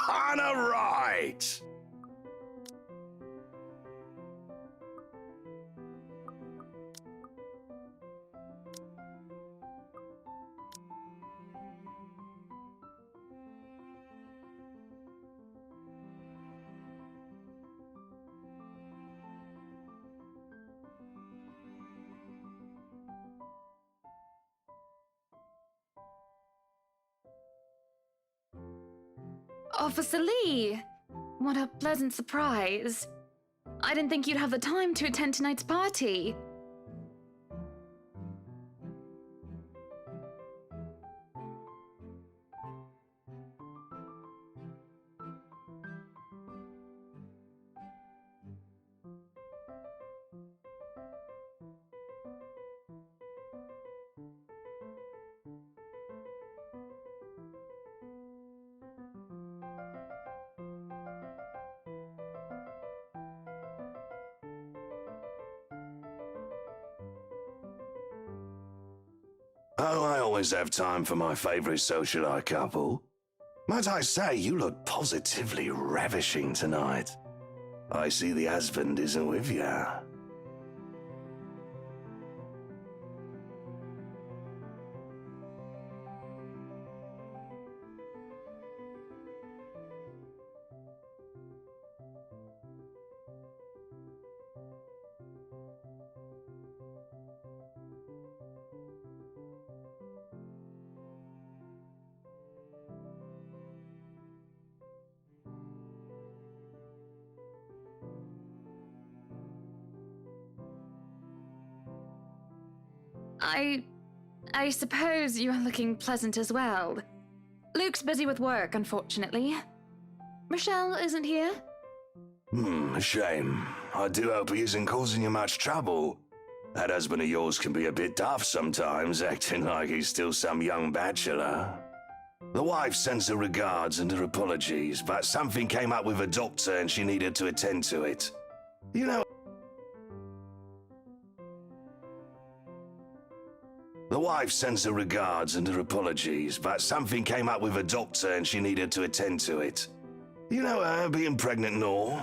Kinda right. Officer Lee! What a pleasant surprise. I didn't think you'd have the time to attend tonight's party. Oh, I always have time for my favourite socialite couple. Might I say, you look positively ravishing tonight. I see the husband isn't with you. I suppose you are looking pleasant as well. Luke's busy with work, unfortunately. Michelle isn't here? A shame. I do hope he isn't causing you much trouble. That husband of yours can be a bit daft sometimes, acting like he's still some young bachelor. The wife sends her regards and her apologies, but something came up with a doctor and she needed to attend to it. You know, the wife sends her regards and her apologies, but something came up with a doctor and she needed to attend to it. You know her, being pregnant and all.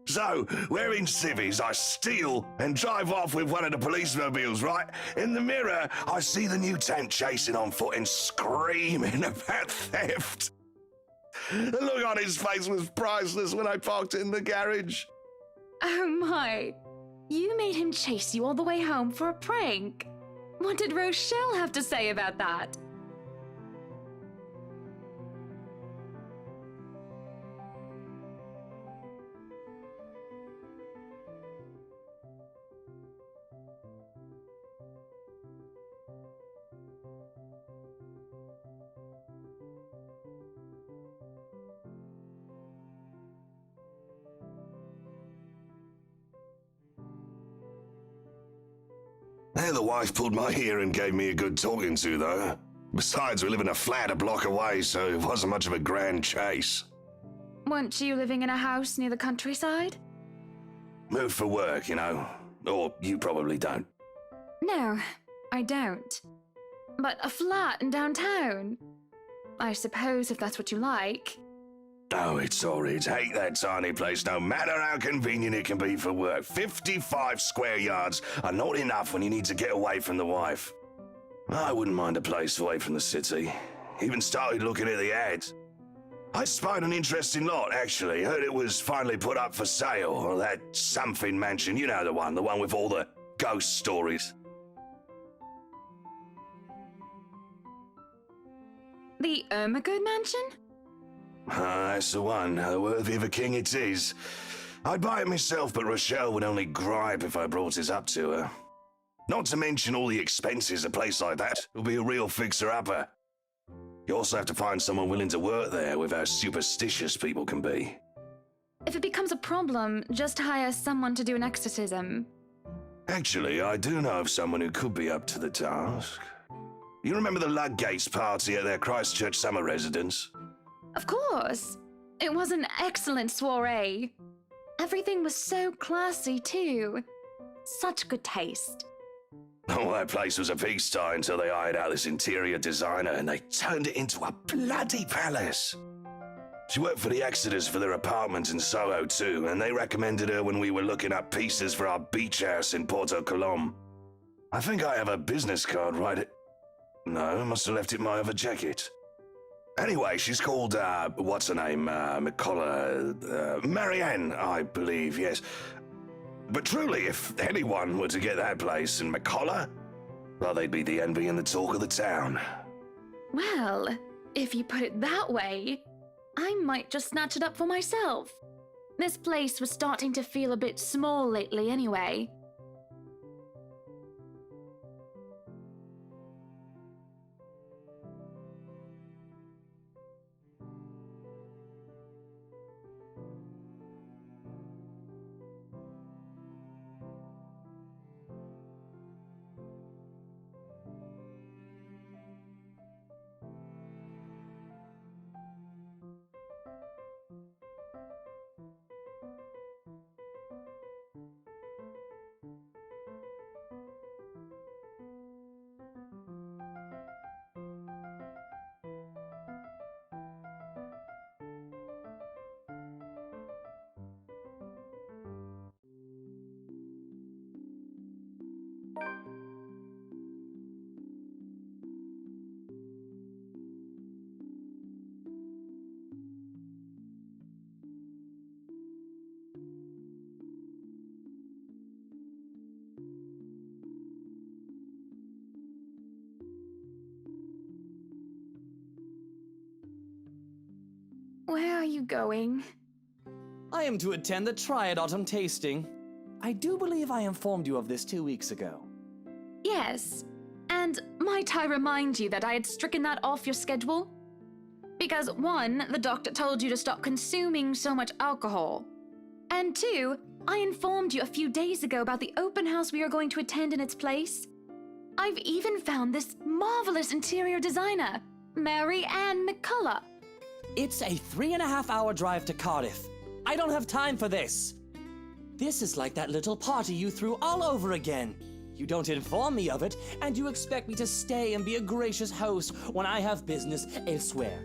So, we're in civvies, I steal and drive off with one of the police mobiles, right? In the mirror, I see the new tent chasing on foot and screaming about theft. The look on his face was priceless when I parked it in the garage. Oh my. You made him chase you all the way home for a prank. What did Rochelle have to say about that? The wife pulled my ear and gave me a good talking to, though. Besides, we live in a flat a block away, so it wasn't much of a grand chase. Weren't you living in a house near the countryside? Moved for work, you know. Or you probably don't. No, I don't. But a flat in downtown. I suppose if that's what you like. Oh, it's horrid. Hate that tiny place, no matter how convenient it can be for work. 55 square yards are not enough when you need to get away from the wife. I wouldn't mind a place away from the city. Even started looking at the ads. I spied an interesting lot, actually. Heard it was finally put up for sale, or that something mansion. You know the one with all the ghost stories. The Ermagood mansion? Ah, that's the one. Worthy of a king it is. I'd buy it myself, but Rochelle would only gripe if I brought it up to her. Not to mention all the expenses a place like that will be a real fixer-upper. You also have to find someone willing to work there with how superstitious people can be. If it becomes a problem, just hire someone to do an exorcism. Actually, I do know of someone who could be up to the task. You remember the Ludgates party at their Christchurch summer residence? Of course. It was an excellent soiree. Everything was so classy, too. Such good taste. Oh, that place was a pigsty until they hired out this interior designer and they turned it into a bloody palace. She worked for the Exodus for their apartment in Soho too, and they recommended her when we were looking up pieces for our beach house in Porto Colom. I think I have a business card right. No, I must have left it in my other jacket. Anyway, she's called, what's her name? Marianne, I believe, yes. But truly, if anyone were to get that place in McCullough, well, they'd be the envy and the talk of the town. Well, if you put it that way, I might just snatch it up for myself. This place was starting to feel a bit small lately anyway. Where are you going? I am to attend the Triad Autumn Tasting. I do believe I informed you of this 2 weeks ago. Yes. And might I remind you that I had stricken that off your schedule? Because 1, the doctor told you to stop consuming so much alcohol. And 2, I informed you a few days ago about the open house we are going to attend in its place. I've even found this marvelous interior designer, Mary Ann McCullough. It's a 3.5-hour drive to Cardiff. I don't have time for this. This is like that little party you threw all over again. You don't inform me of it, and you expect me to stay and be a gracious host when I have business elsewhere.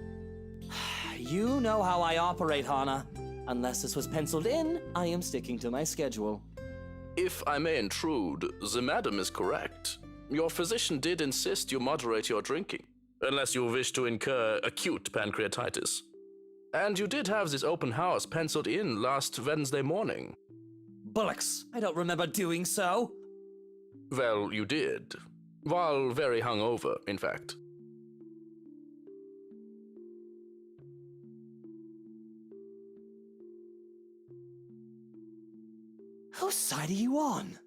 You know how I operate, Hannah. Unless this was penciled in, I am sticking to my schedule. If I may intrude, the madam is correct. Your physician did insist you moderate your drinking, unless you wish to incur acute pancreatitis. And you did have this open house penciled in last Wednesday morning. Bullocks, I don't remember doing so. Well, you did. While very hungover, in fact. Whose side are you on?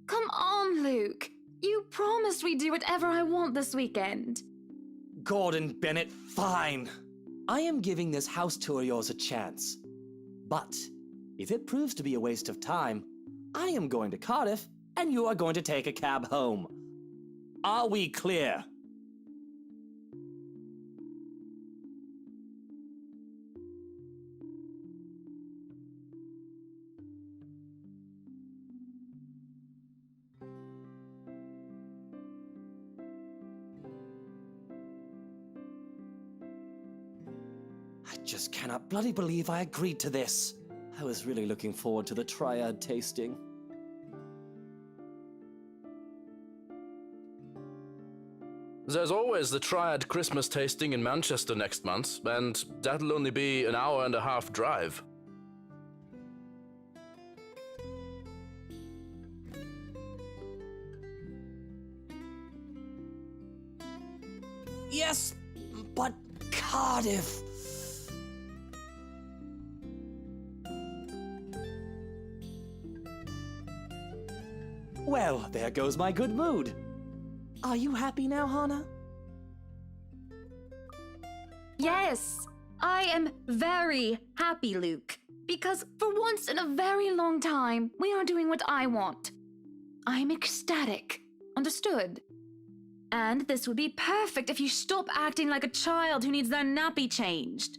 Come on, Luke. You promised we'd do whatever I want this weekend. Gordon Bennett, fine. I am giving this house tour of yours a chance. But if it proves to be a waste of time, I am going to Cardiff and you are going to take a cab home. Are we clear? I just cannot bloody believe I agreed to this. I was really looking forward to the Triad tasting. There's always the Triad Christmas tasting in Manchester next month, and that'll only be an hour-and-a-half drive. Yes, Cardiff! Well, there goes my good mood. Are you happy now, Hana? Yes, I am very happy, Luke. Because for once in a very long time, we are doing what I want. I'm ecstatic. Understood? And this would be perfect if you stop acting like a child who needs their nappy changed.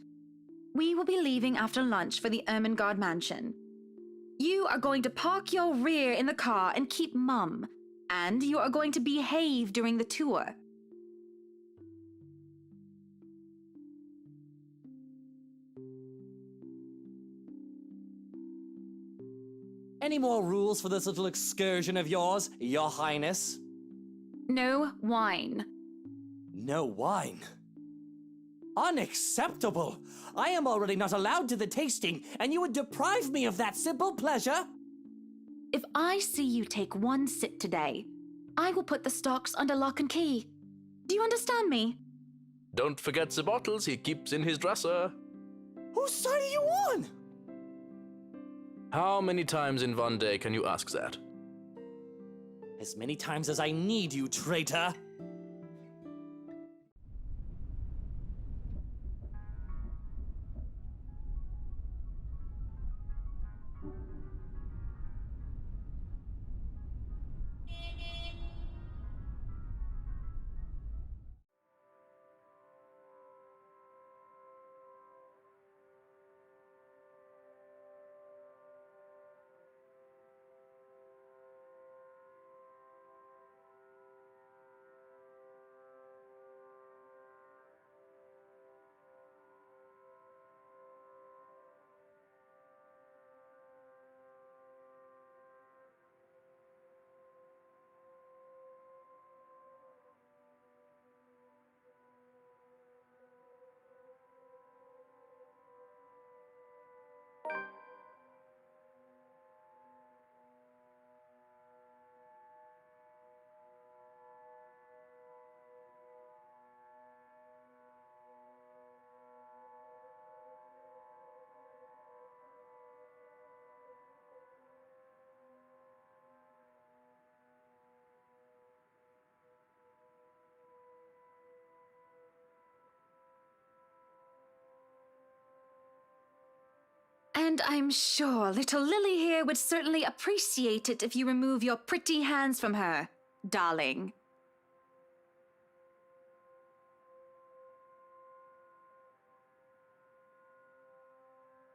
We will be leaving after lunch for the Ermengarde mansion. You are going to park your rear in the car and keep mum. And you are going to behave during the tour. Any more rules for this little excursion of yours, Your Highness? No wine. No wine? Unacceptable! I am already not allowed to the tasting, and you would deprive me of that simple pleasure? If I see you take one sip today, I will put the stocks under lock and key. Do you understand me? Don't forget the bottles he keeps in his dresser. Whose side are you on? How many times in one day can you ask that? As many times as I need you, traitor! And I'm sure little Lily here would certainly appreciate it if you remove your pretty hands from her, darling.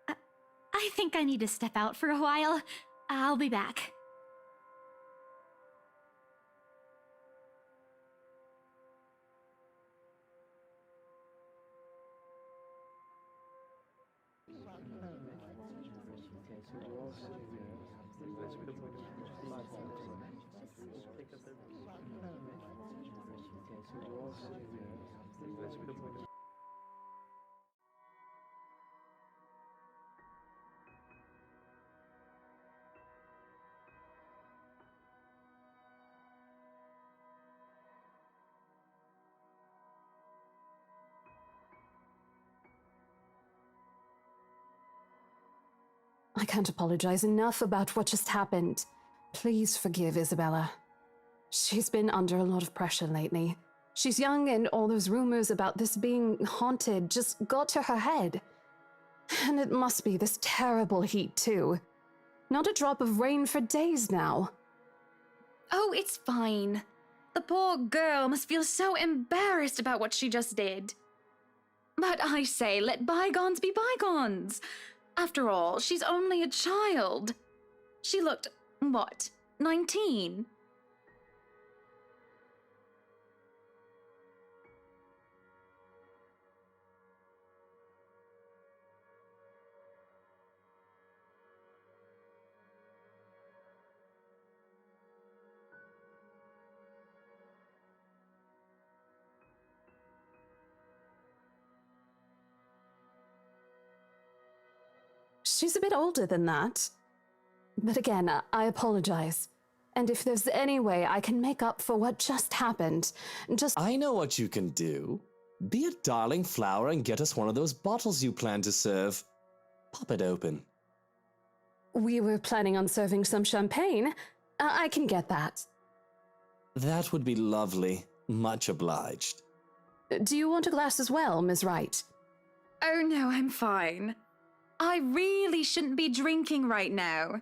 I think I need to step out for a while. I'll be back. I can't apologize enough about what just happened. Please forgive Isabella. She's been under a lot of pressure lately. She's young and all those rumors about this being haunted just got to her head. And it must be this terrible heat too. Not a drop of rain for days now. Oh, it's fine. The poor girl must feel so embarrassed about what she just did. But I say, let bygones be bygones. After all, she's only a child. She looked, what, 19? She's a bit older than that. But again, I apologize. And if there's any way I can make up for what just happened, just... I know what you can do. Be a darling flower and get us one of those bottles you plan to serve. Pop it open. We were planning on serving some champagne. I can get that. That would be lovely. Much obliged. Do you want a glass as well, Ms. Wright? Oh no, I'm fine. I really shouldn't be drinking right now.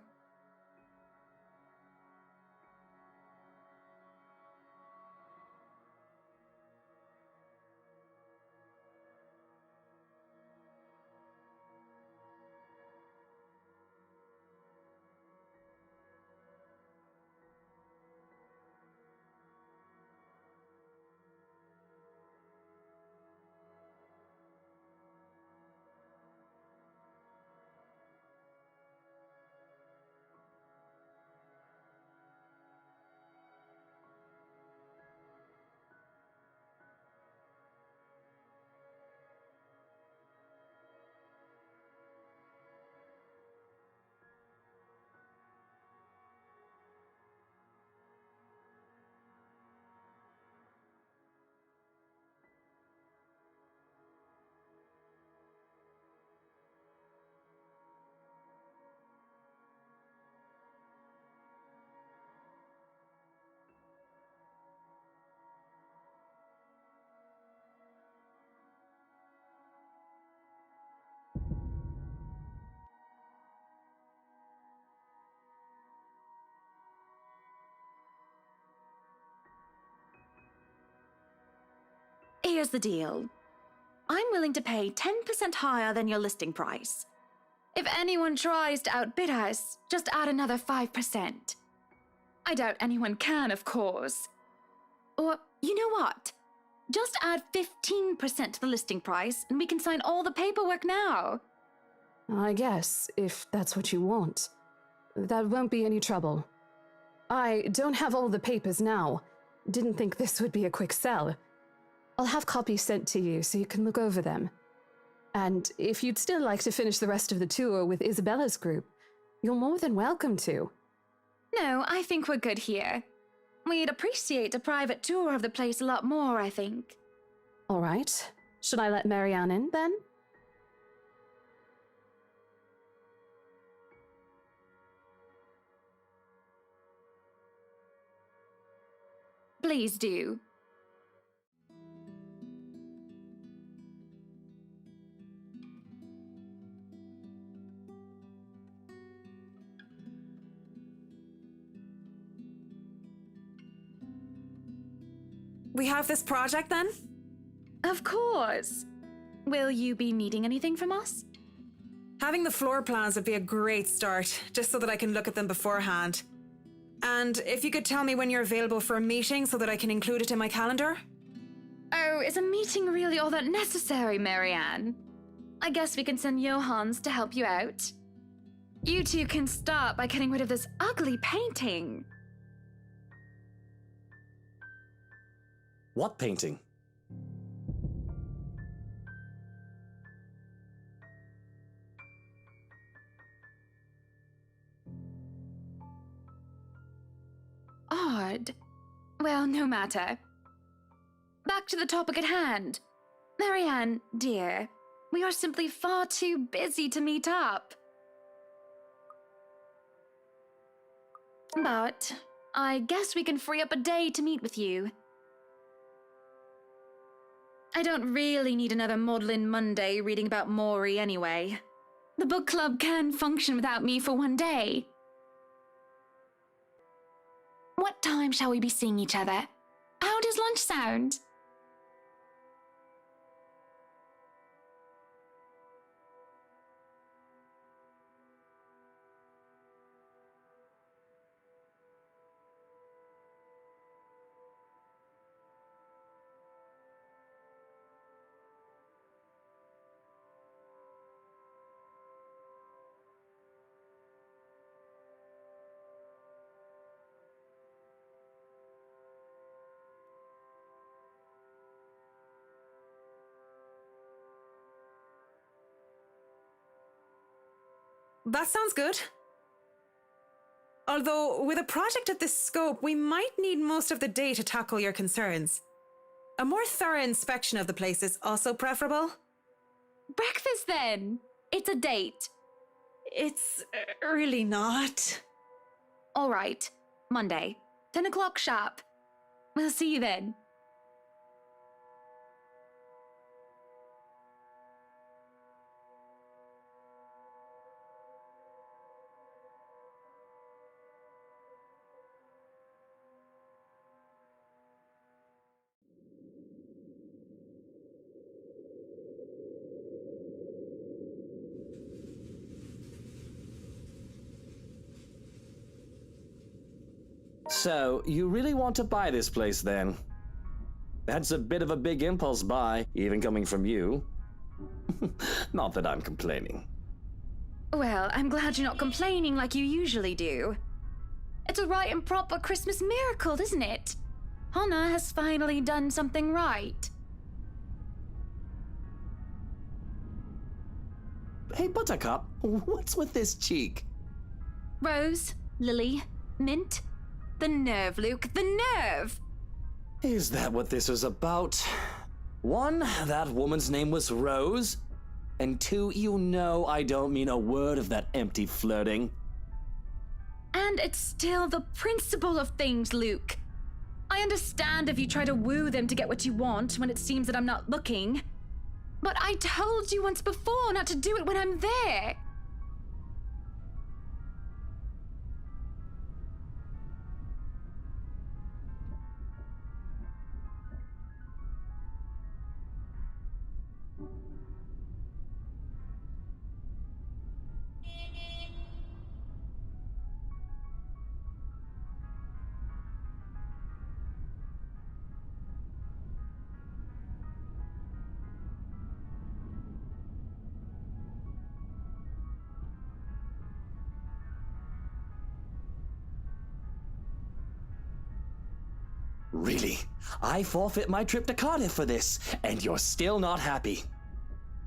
Here's the deal. I'm willing to pay 10% higher than your listing price. If anyone tries to outbid us, just add another 5%. I doubt anyone can, of course. Or, you know what? Just add 15% to the listing price and we can sign all the paperwork now. I guess, if that's what you want. That won't be any trouble. I don't have all the papers now. Didn't think this would be a quick sell. I'll have copies sent to you so you can look over them. And if you'd still like to finish the rest of the tour with Isabella's group, you're more than welcome to. No, I think we're good here. We'd appreciate a private tour of the place a lot more, I think. All right. Should I let Marianne in, then? Please do. We have this project then? Of course. Will you be needing anything from us? Having the floor plans would be a great start, just so that I can look at them beforehand. And if you could tell me when you're available for a meeting so that I can include it in my calendar? Oh, is a meeting really all that necessary, Marianne? I guess we can send Johans to help you out. You two can start by getting rid of this ugly painting. What painting? Odd. Well, no matter. Back to the topic at hand. Marianne, dear, we are simply far too busy to meet up. But I guess we can free up a day to meet with you. I don't really need another Maudlin Monday reading about Maury anyway. The book club can function without me for one day. What time shall we be seeing each other? How does lunch sound? That sounds good. Although, with a project of this scope, we might need most of the day to tackle your concerns. A more thorough inspection of the place is also preferable. Breakfast then! It's a date. It's really not. All right, Monday, 10 o'clock sharp. We'll see you then. So, you really want to buy this place then? That's a bit of a big impulse buy, even coming from you. Not that I'm complaining. Well, I'm glad you're not complaining like you usually do. It's a right and proper Christmas miracle, isn't it? Hannah has finally done something right. Hey, Buttercup, what's with this cheek? Rose, Lily, Mint. The nerve, Luke, the nerve! Is that what this is about? One, that woman's name was Rose. And two, you know I don't mean a word of that empty flirting. And it's still the principle of things, Luke. I understand if you try to woo them to get what you want when it seems that I'm not looking. But I told you once before not to do it when I'm there. Really? I forfeit my trip to Cardiff for this, and you're still not happy.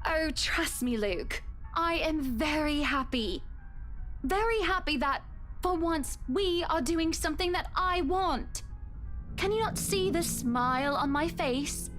Oh, trust me, Luke. I am very happy. Very happy that, for once, we are doing something that I want. Can you not see the smile on my face?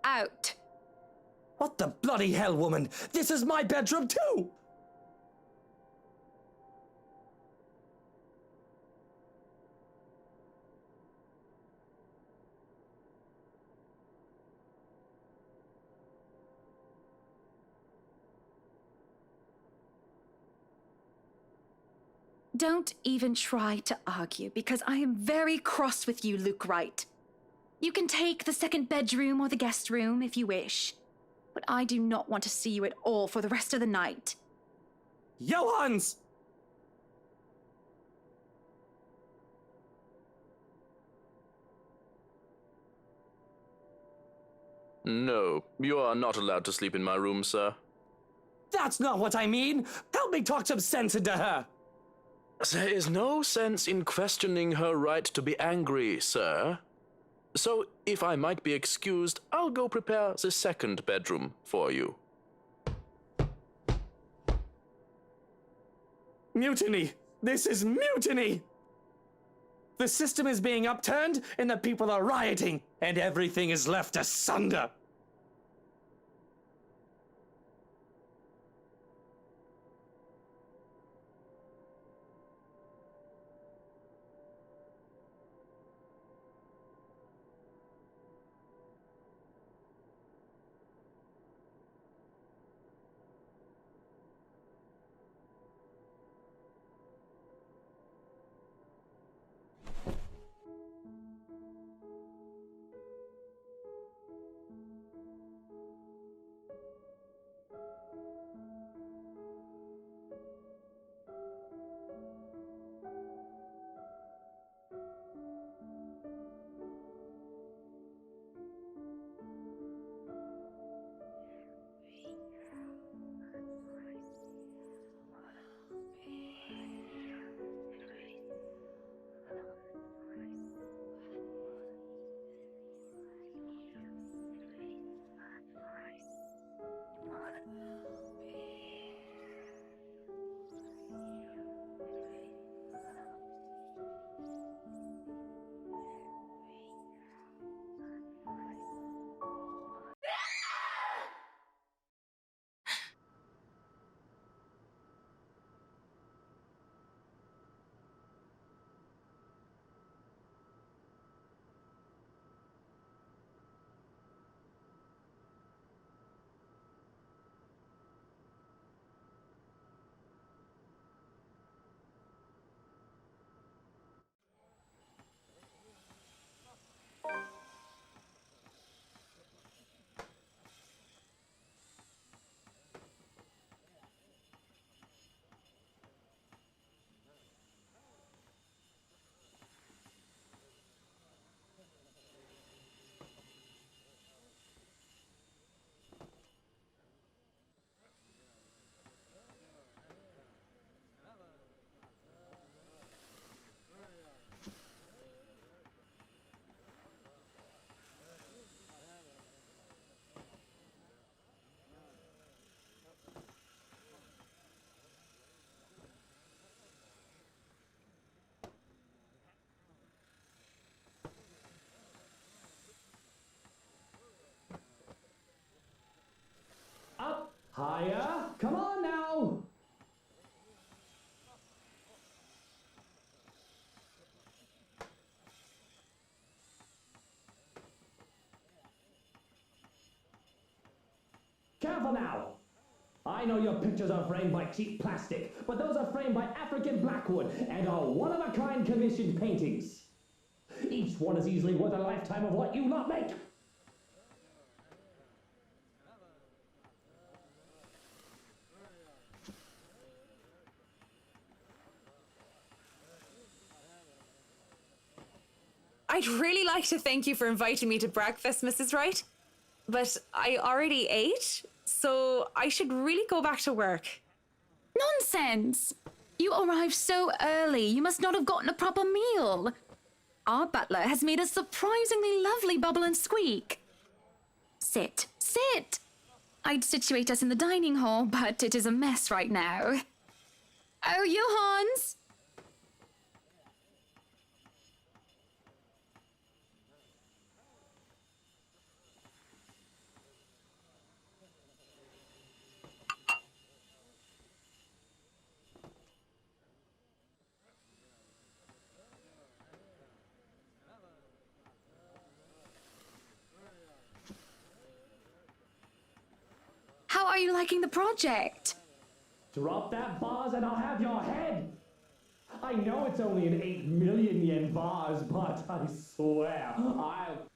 Out. What the bloody hell, woman? This is my bedroom too! Don't even try to argue, because I am very cross with you, Luke Wright. You can take the second bedroom or the guest room if you wish, but I do not want to see you at all for the rest of the night. Johans! No, you are not allowed to sleep in my room, sir. That's not what I mean! Help me talk some sense into her! There is no sense in questioning her right to be angry, sir. So, if I might be excused, I'll go prepare the second bedroom for you. Mutiny! This is mutiny! The system is being upturned, and the people are rioting, and everything is left asunder. careful now! I know your pictures are framed by cheap plastic, but those are framed by African blackwood and are one-of-a-kind commissioned paintings. Each one is easily worth a lifetime of what you lot make. I'd really like to thank you for inviting me to breakfast, Mrs. Wright. But I already ate, so I should really go back to work. Nonsense! You arrived so early, you must not have gotten a proper meal. Our butler has made a surprisingly lovely bubble and squeak. Sit, sit! I'd situate us in the dining hall, but it is a mess right now. Oh, Johans! How are you liking the project? Drop that vase and I'll have your head! I know it's only an 8 million yen vase, but I swear, I'll...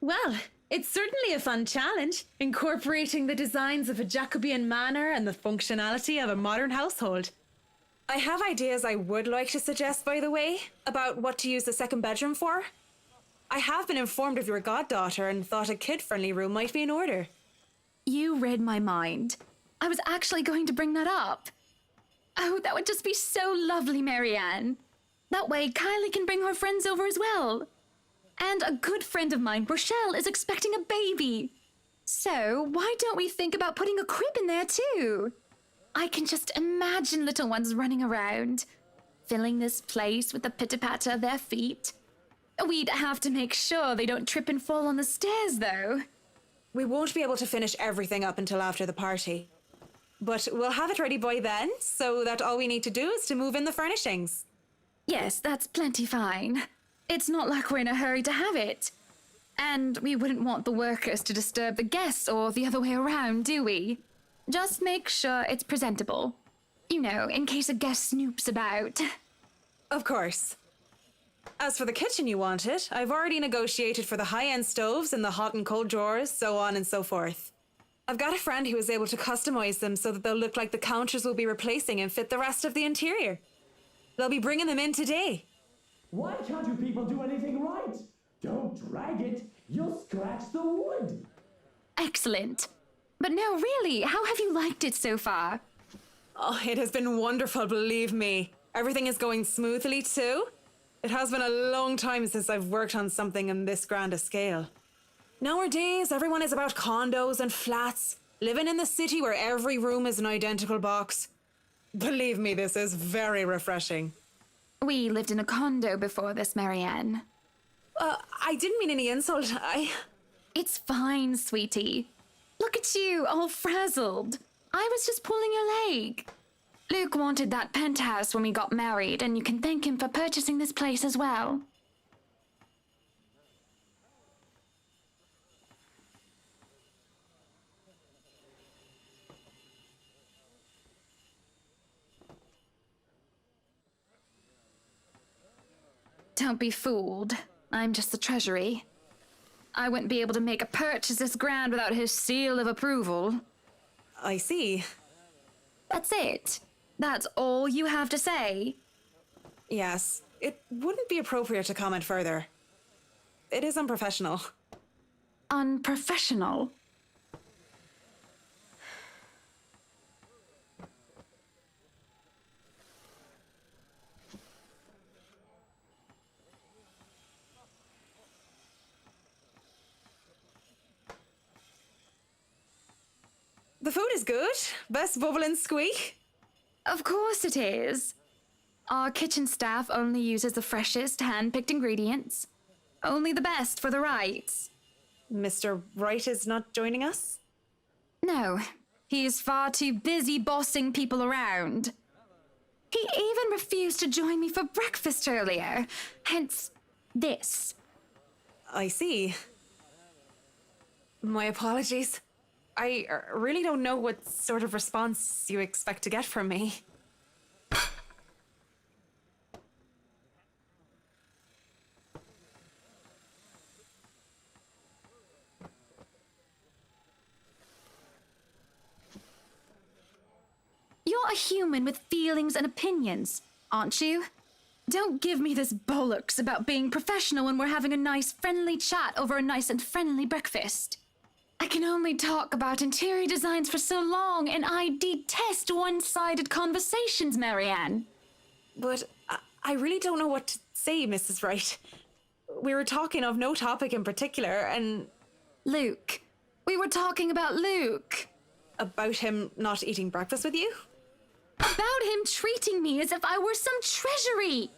Well, it's certainly a fun challenge, incorporating the designs of a Jacobean manor and the functionality of a modern household. I have ideas I would like to suggest, by the way, about what to use the second bedroom for. I have been informed of your goddaughter and thought a kid-friendly room might be in order. You read my mind. I was actually going to bring that up. Oh, that would just be so lovely, Marianne. That way, Kylie can bring her friends over as well. And a good friend of mine, Rochelle, is expecting a baby. So, why don't we think about putting a crib in there too? I can just imagine little ones running around, filling this place with the pitter-patter of their feet. We'd have to make sure they don't trip and fall on the stairs, though. We won't be able to finish everything up until after the party. But we'll have it ready by then, so that all we need to do is to move in the furnishings. Yes, that's plenty fine. It's not like we're in a hurry to have it. And we wouldn't want the workers to disturb the guests or the other way around, do we? Just make sure it's presentable. You know, in case a guest snoops about. Of course. As for the kitchen you wanted, I've already negotiated for the high-end stoves and the hot and cold drawers, so on and so forth. I've got a friend who was able to customize them so that they'll look like the counters we'll be replacing and fit the rest of the interior. They'll be bringing them in today. Why can't you people do anything right? Don't drag it, you'll scratch the wood. Excellent. But no, really, how have you liked it so far? Oh, it has been wonderful, believe me. Everything is going smoothly too. It has been a long time since I've worked on something on this grand a scale. Nowadays, everyone is about condos and flats, living in the city where every room is an identical box. Believe me, this is very refreshing. We lived in a condo before this, Marianne. I didn't mean any insult. It's fine, sweetie. Look at you, all frazzled. I was just pulling your leg. Luke wanted that penthouse when we got married, and you can thank him for purchasing this place as well. Don't be fooled. I'm just the treasury. I wouldn't be able to make a purchase this grand without his seal of approval. I see. That's it. That's all you have to say? Yes, it wouldn't be appropriate to comment further. It is unprofessional. Unprofessional? The food is good. Best bubble and squeak. Of course it is. Our kitchen staff only uses the freshest hand-picked ingredients. Only the best for the Wrights. Mr. Wright is not joining us? No, he is far too busy bossing people around. He even refused to join me for breakfast earlier, hence this. I see. My apologies. I really don't know what sort of response you expect to get from me. You're a human with feelings and opinions, aren't you? Don't give me this bollocks about being professional when we're having a nice friendly chat over a nice and friendly breakfast. I can only talk about interior designs for so long, and I detest one-sided conversations, Marianne. But I really don't know what to say, Mrs. Wright. We were talking of no topic in particular, and Luke. We were talking about Luke. about him not eating breakfast with you? About him treating me as if I were some treasury.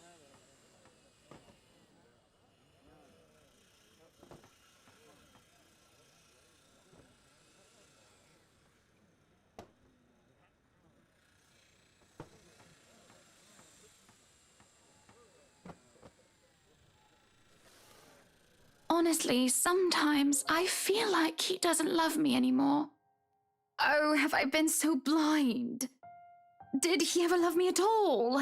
Honestly, sometimes I feel like he doesn't love me anymore. Oh, have I been so blind? Did he ever love me at all?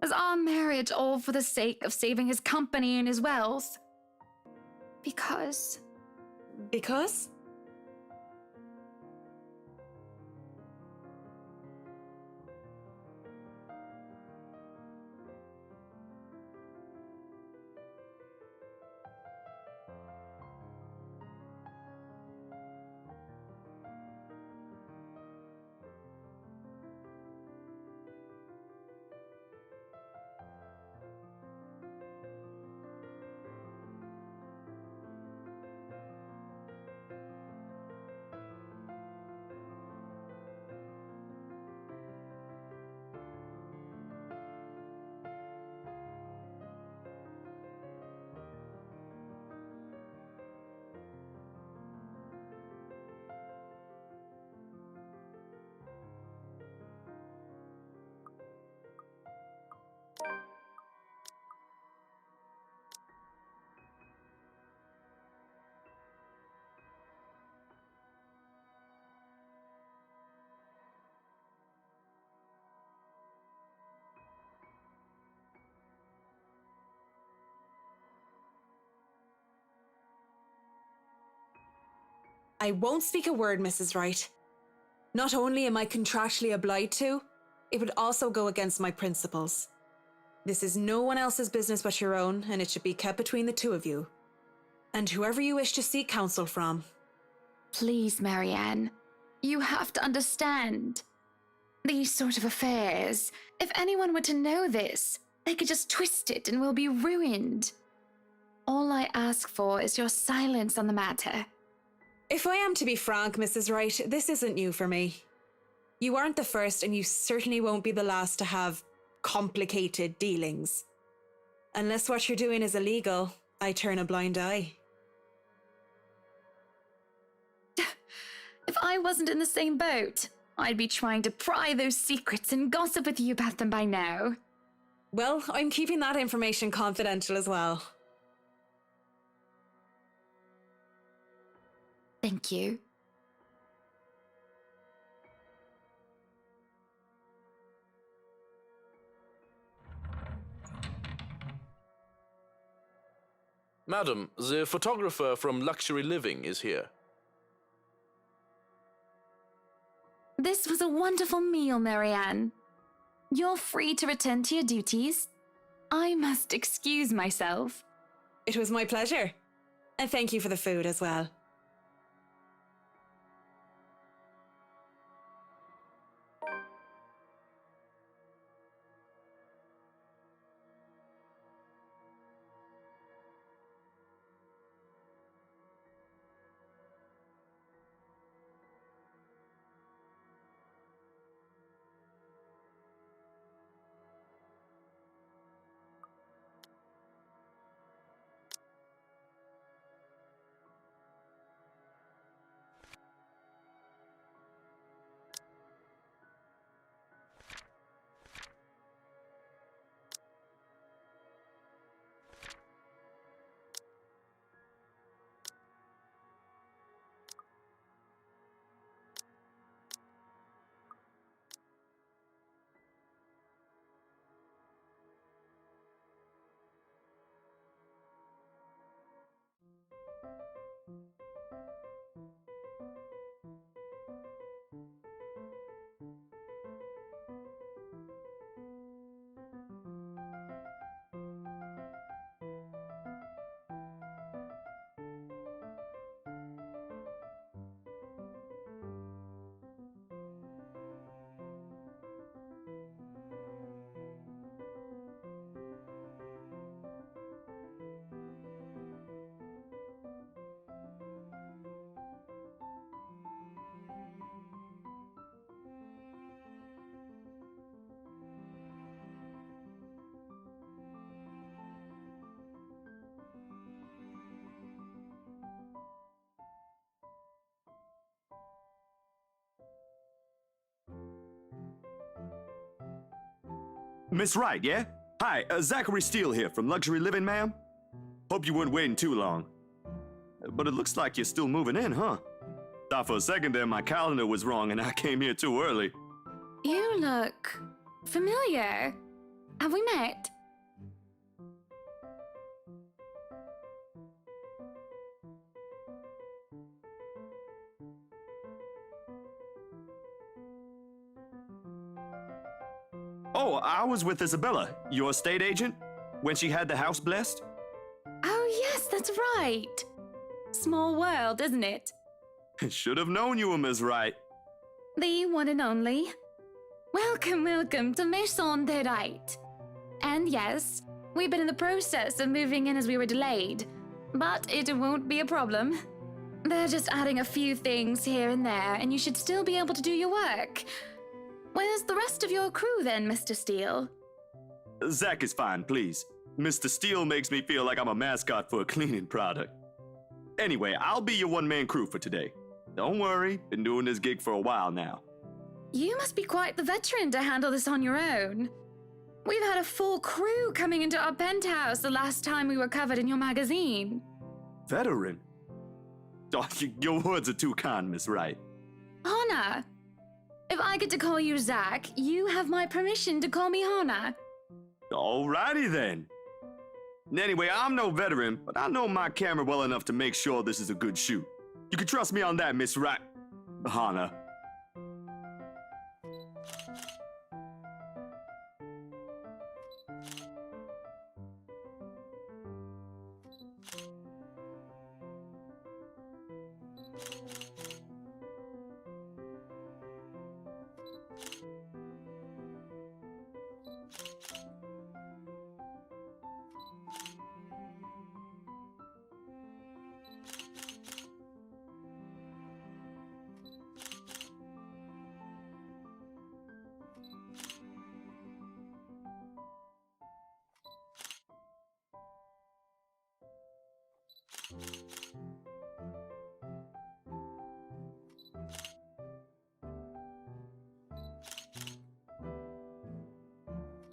Was our marriage all for the sake of saving his company and his wealth? Because Because? I won't speak a word, Mrs. Wright. Not only am I contractually obliged to, it would also go against my principles. This is no one else's business but your own, and it should be kept between the two of you. And whoever you wish to seek counsel from. please, Marianne, you have to understand. These sort of affairs, if anyone were to know this, they could just twist it and we'll be ruined. All I ask for is your silence on the matter. If I am to be frank, Mrs. Wright, this isn't new for me. You aren't the first, and you certainly won't be the last to have complicated dealings. Unless what you're doing is illegal, I turn a blind eye. If I wasn't in the same boat, I'd be trying to pry those secrets and gossip with you about them by now. Well, I'm keeping that information confidential as well. Thank you. Madam, the photographer from Luxury Living is here. This was a wonderful meal, Marianne. You're free to return to your duties. I must excuse myself. It was my pleasure. And thank you for the food as well. Miss Wright, yeah? Hi, Zachary Steele here from Luxury Living, ma'am. Hope you weren't waiting too long. But it looks like you're still moving in, huh? Thought for a second there my calendar was wrong and I came here too early. You look familiar. Have we met? Oh, I was with Isabella, your estate agent, when she had the house blessed. Oh, yes, that's right. Small world, isn't it? Should have known you were Miss Wright. The one and only. Welcome, welcome to Maison de Wright. And yes, we've been in the process of moving in as we were delayed, but it won't be a problem. They're just adding a few things here and there, and you should still be able to do your work. Where's the rest of your crew then, Mr. Steele? Zach is fine, please. Mr. Steele makes me feel like I'm a mascot for a cleaning product. Anyway, I'll be your one-man crew for today. Don't worry, been doing this gig for a while now. You must be quite the veteran to handle this on your own. We've had a full crew coming into our penthouse the last time we were covered in your magazine. Veteran? Oh, your words are too kind, Miss Wright. Hannah! If I get to call you Zach, you have my permission to call me Hannah. Alrighty then. Anyway, I'm no veteran, but I know my camera well enough to make sure this is a good shoot. You can trust me on that, Miss Wright. Hannah.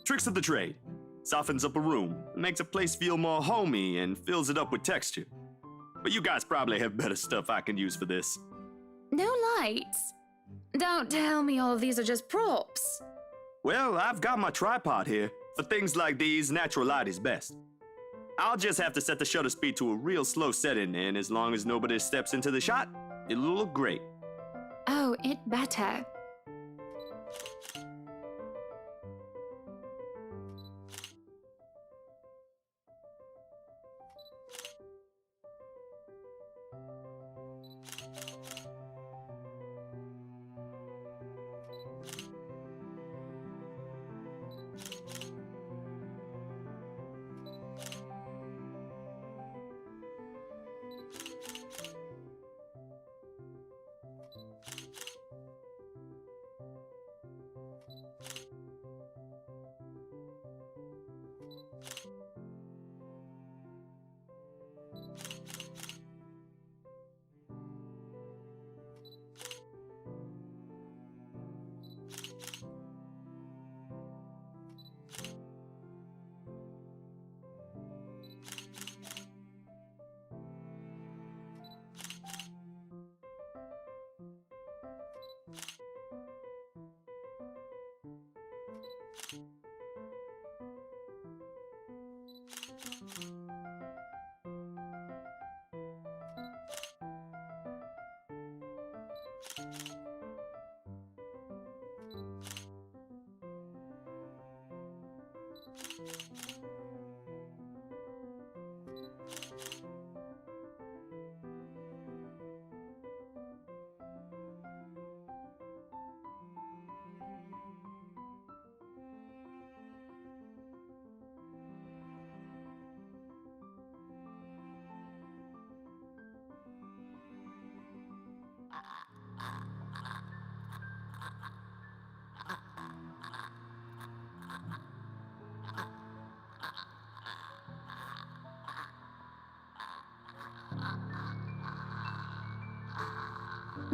Tricks of the trade. Softens up a room, makes a place feel more homey, and fills it up with texture. But you guys probably have better stuff I can use for this. No lights? Don't tell me all of these are just props. Well, I've got my tripod here. For things like these, natural light is best. I'll just have to set the shutter speed to a real slow setting, and as long as nobody steps into the shot, it'll look great. Oh, it better.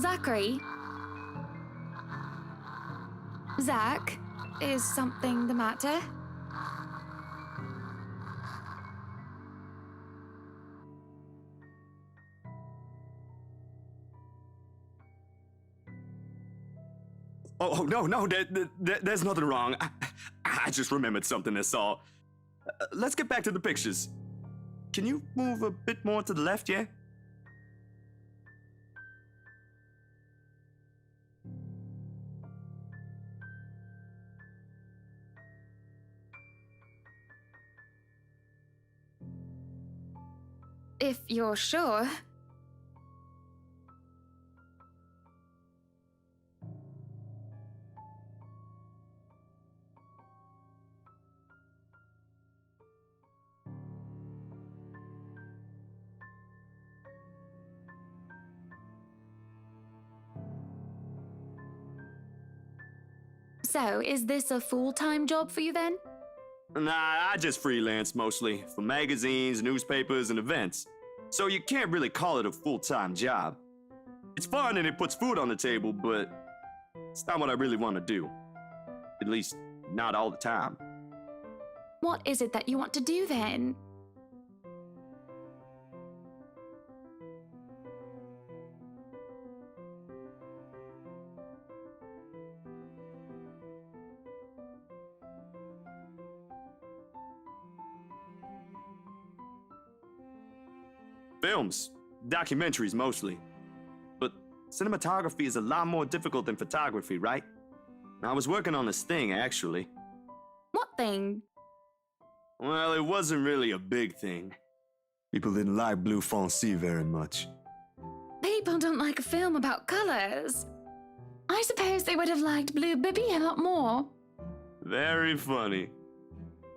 Zachary? Zach, is something the matter? Oh, no, no, there's nothing wrong. I just remembered something, that's all. Let's get back to the pictures. Can you move a bit more to the left, yeah? If you're sure. So, is this a full-time job for you then? Nah, I just freelance mostly, for magazines, newspapers, and events. So you can't really call it a full-time job. It's fun and it puts food on the table, but it's not what I really want to do. At least, not all the time. What is it that you want to do then? Films, documentaries mostly. But cinematography is a lot more difficult than photography, right? I was working on this thing, actually. What thing? Well, it wasn't really a big thing. People didn't like Blue Fonzie very much. People don't like a film about colors. I suppose they would have liked Blue Bibby a lot more. Very funny.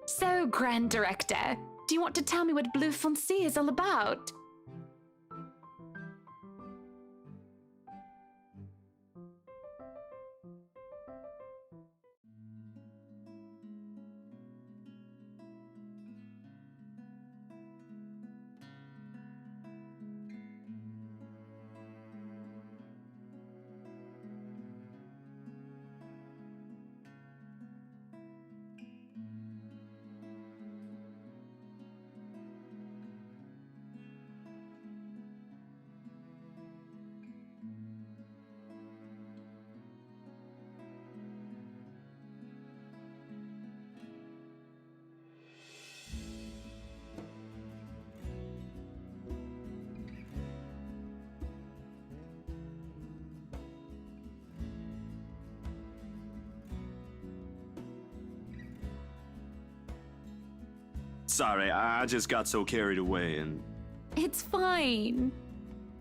So, Grand Director, do you want to tell me what Blue Fonzie is all about? Sorry, I just got so carried away and... It's fine.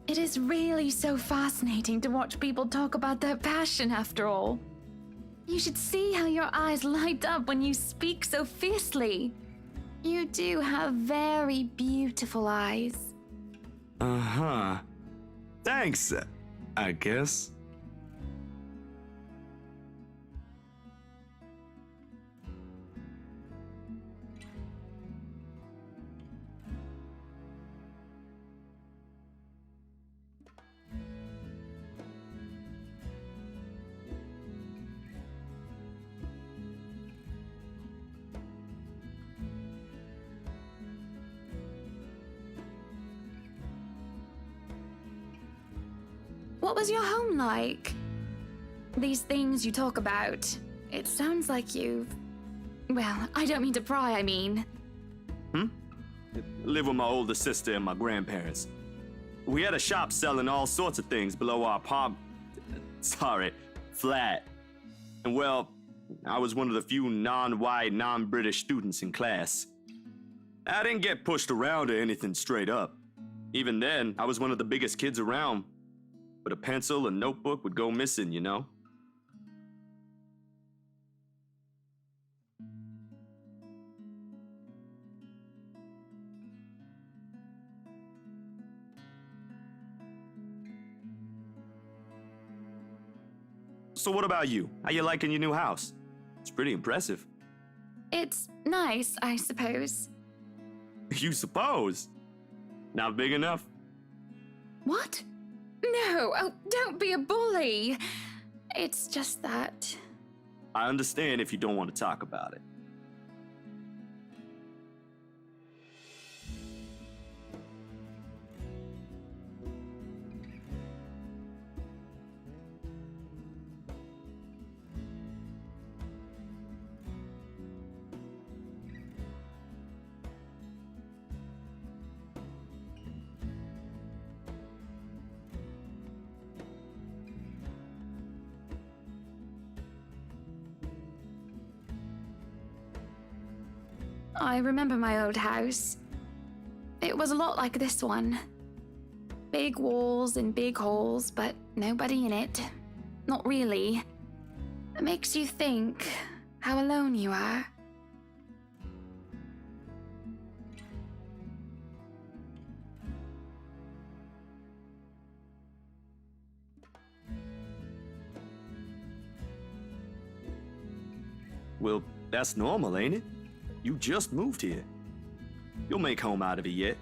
It is really so fascinating to watch people talk about their passion after all. You should see how your eyes light up when you speak so fiercely. You do have very beautiful eyes. Uh-huh. Thanks, I guess. What was your home like? These things you talk about, it sounds like you've... Well, I don't mean to pry, I mean. Live with my older sister and my grandparents. We had a shop selling all sorts of things below our flat. And well, I was one of the few non-white, non-British students in class. I didn't get pushed around or anything straight up. Even then, I was one of the biggest kids around. But a pencil and notebook would go missing, you know? So what about you? How you liking your new house? It's pretty impressive. It's nice, I suppose. You suppose? Not big enough? What? No, oh, don't be a bully. It's just that... I understand if you don't want to talk about it. I remember my old house. It was a lot like this one. Big walls and big halls, but nobody in it. Not really. It makes you think how alone you are. Well, that's normal, ain't it? You just moved here. You'll make home out of it yet.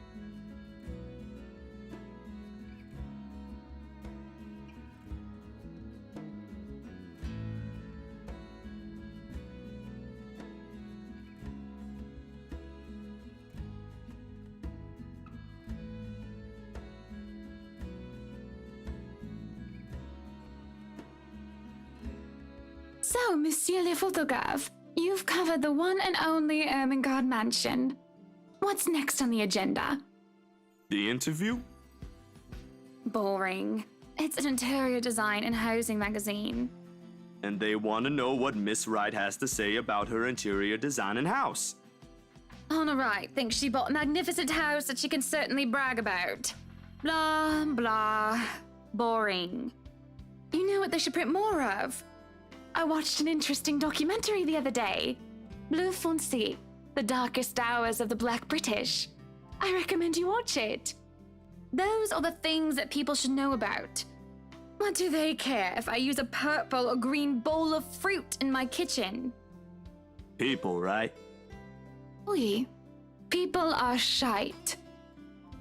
So, Monsieur le Photographe, you've covered the one and only Ermengarde mansion. What's next on the agenda? The interview? Boring. It's an interior design and housing magazine. And they want to know what Miss Wright has to say about her interior design and house. Honor Wright thinks she bought a magnificent house that she can certainly brag about. Blah, blah. Boring. You know what they should print more of? I watched an interesting documentary the other day. Bleu Foncé, The Darkest Hours of the Black British. I recommend you watch it. Those are the things that people should know about. What do they care if I use a purple or green bowl of fruit in my kitchen? People, right? Oui. People are shite.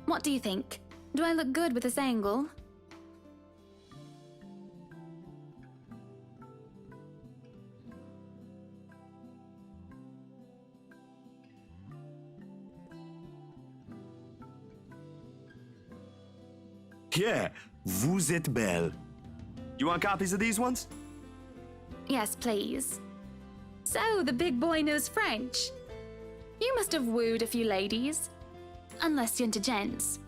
What do you think? Do I look good with this angle? Yeah, vous êtes belle. You want copies of these ones? Yes, please. So, the big boy knows French. You must have wooed a few ladies. Unless you're into gents.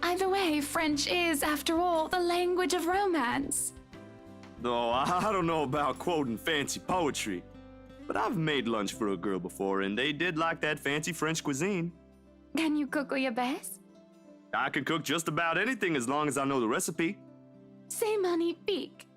Either way, French is, after all, the language of romance. Though I don't know about quoting fancy poetry. But I've made lunch for a girl before, and they did like that fancy French cuisine. Can you cook your best? I can cook just about anything as long as I know the recipe. C'est magnifique.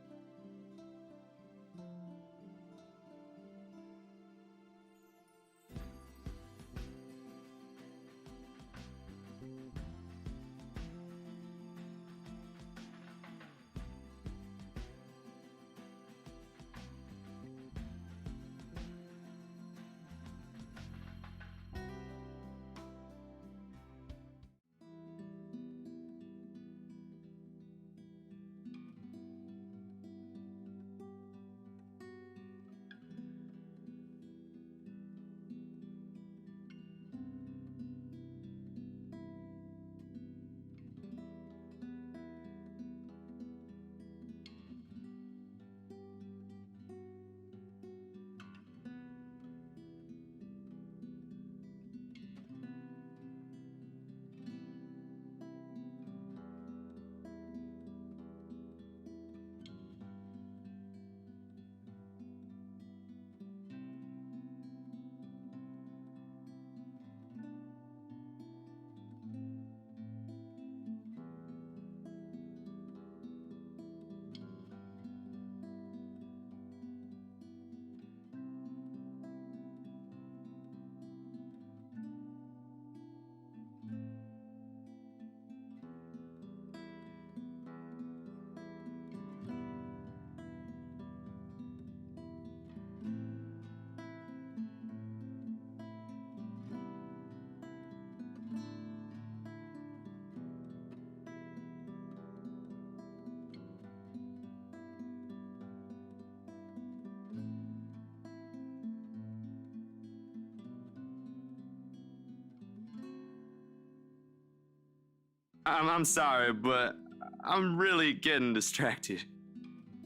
I'm sorry, but I'm really getting distracted.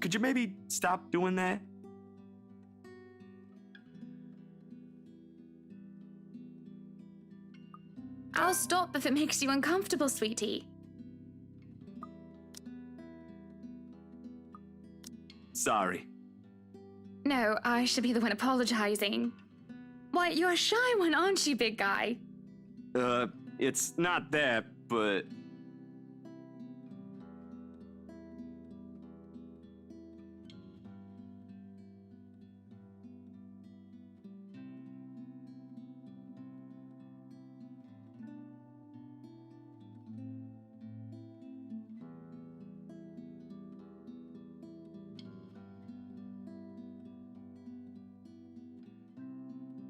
Could you maybe stop doing that? I'll stop if it makes you uncomfortable, sweetie. Sorry. No, I should be the one apologizing. Why, you're a shy one, aren't you, big guy? It's not that, but...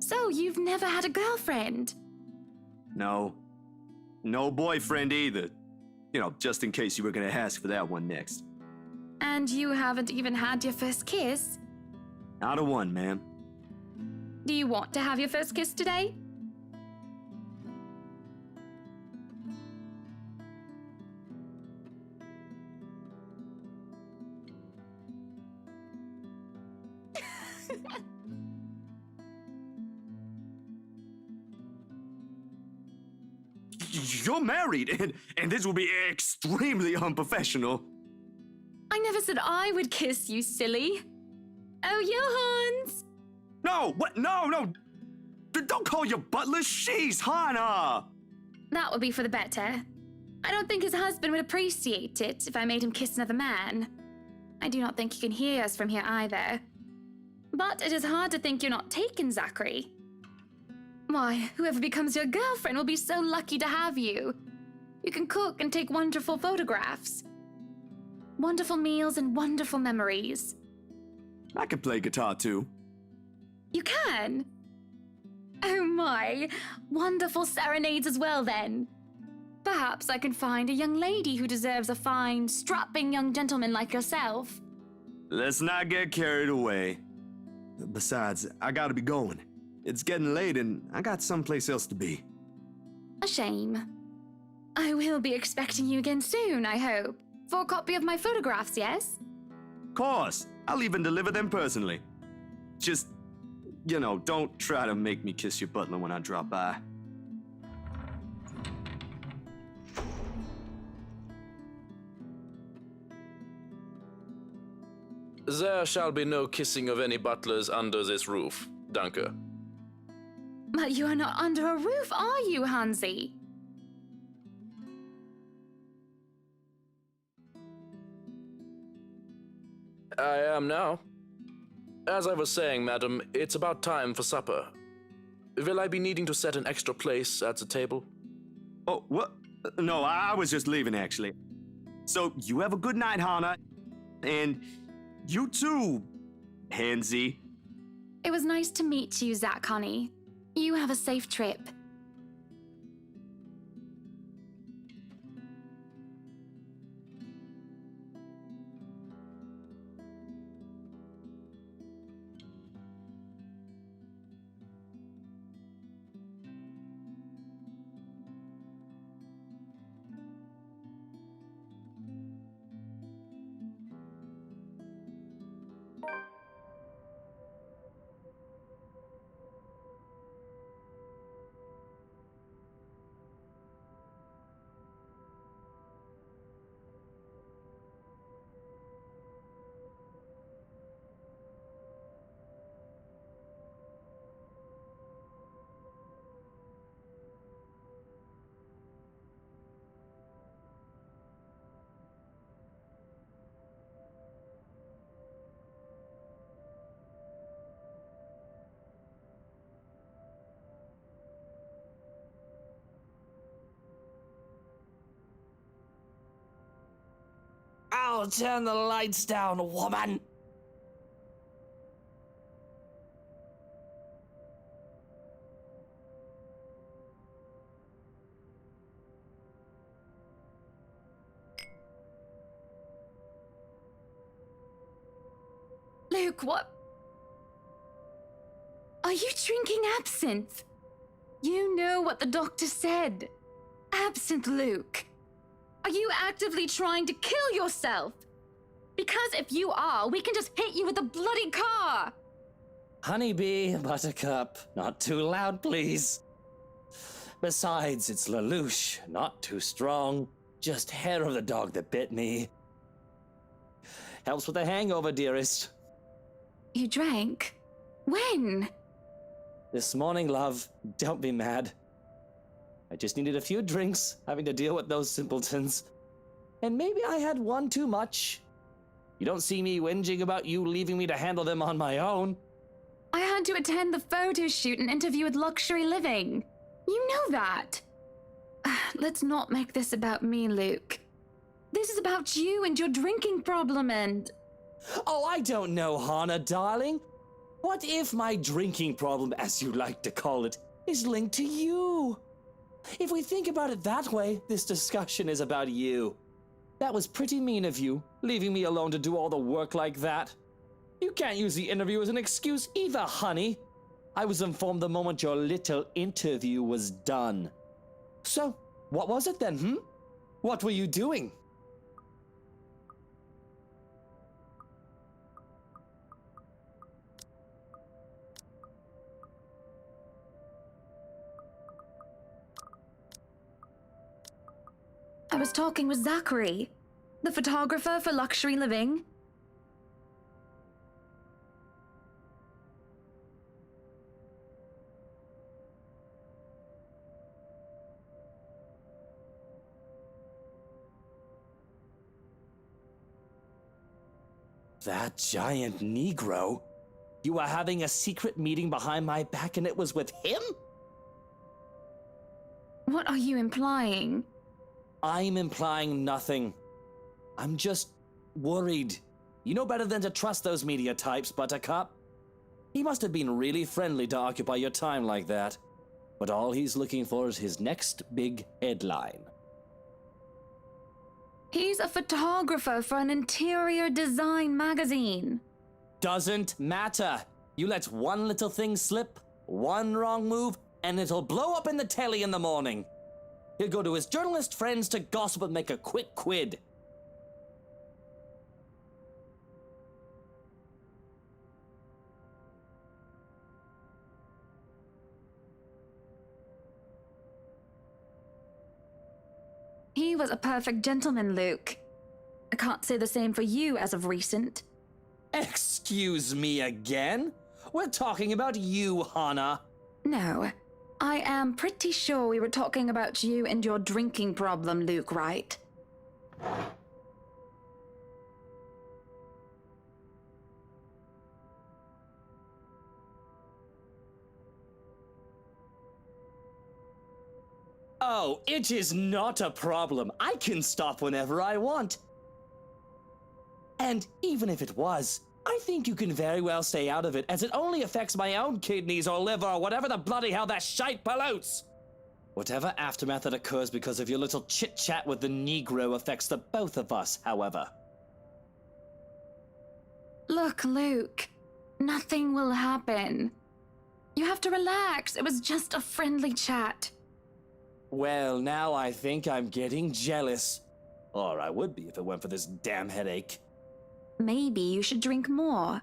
So, you've never had a girlfriend? No. No boyfriend either. You know, just in case you were gonna ask for that one next. And you haven't even had your first kiss? Not a one, ma'am. Do you want to have your first kiss today? You're married, and this will be extremely unprofessional. I never said I would kiss you, silly. Oh, Johans! No, what? No. Don't call your butler. She's Hannah. That would be for the better. I don't think his husband would appreciate it if I made him kiss another man. I do not think he can hear us from here either. But it is hard to think you're not taken, Zachary. Why, whoever becomes your girlfriend will be so lucky to have you. You can cook and take wonderful photographs. Wonderful meals and wonderful memories. I can play guitar too. You can? Oh my, wonderful serenades as well then. Perhaps I can find a young lady who deserves a fine, strapping young gentleman like yourself. Let's not get carried away. Besides, I gotta be going. It's getting late and I got someplace else to be. A shame. I will be expecting you again soon, I hope. For a copy of my photographs, yes? Course, I'll even deliver them personally. Just, you know, don't try to make me kiss your butler when I drop by. There shall be no kissing of any butlers under this roof, Danke. But you are not under a roof, are you, Hansi? I am now. As I was saying, madam, it's about time for supper. Will I be needing to set an extra place at the table? Oh, what? No, I was just leaving, actually. So, you have a good night, Hannah. And you too, Hansi. It was nice to meet you, Zach, honey. You have a safe trip. I'll turn the lights down, woman. Luke, what? Are you drinking absinthe? You know what the doctor said. Absinthe, Luke. Are you actively trying to kill yourself? Because if you are, we can just hit you with a bloody car. Honeybee, Buttercup, not too loud, please. Besides, it's Lelouch, not too strong. Just hair of the dog that bit me. Helps with the hangover, dearest. You drank? When? This morning, love, don't be mad. I just needed a few drinks, having to deal with those simpletons. And maybe I had one too much. You don't see me whinging about you leaving me to handle them on my own. I had to attend the photo shoot and interview with Luxury Living. You know that. Let's not make this about me, Luke. This is about you and your drinking problem and... Oh, I don't know, Hannah, darling. What if my drinking problem, as you like to call it, is linked to you? If we think about it that way, this discussion is about you. That was pretty mean of you, leaving me alone to do all the work like that. You can't use the interview as an excuse either, honey. I was informed the moment your little interview was done. So, what was it then, What were you doing? I was talking with Zachary, the photographer for Luxury Living. That giant Negro? You were having a secret meeting behind my back and it was with him? What are you implying? I'm implying nothing. I'm just worried. You know better than to trust those media types, Buttercup. He must have been really friendly to occupy your time like that. But all he's looking for is his next big headline. He's a photographer for an interior design magazine. Doesn't matter. You let one little thing slip, one wrong move, and it'll blow up in the telly in the morning. He'll go to his journalist friends to gossip and make a quick quid. He was a perfect gentleman, Luke. I can't say the same for you as of recent. Excuse me again? We're talking about you, Hannah. No, I am pretty sure we were talking about you and your drinking problem, Luke, Wright. Oh, it is not a problem. I can stop whenever I want. And even if it was, I think you can very well stay out of it, as it only affects my own kidneys or liver or whatever the bloody hell that shite pollutes. Whatever aftermath that occurs because of your little chit-chat with the Negro affects the both of us, however. Look, Luke, nothing will happen. You have to relax. It was just a friendly chat. Well, now I think I'm getting jealous. Or I would be if it weren't for this damn headache. Maybe you should drink more.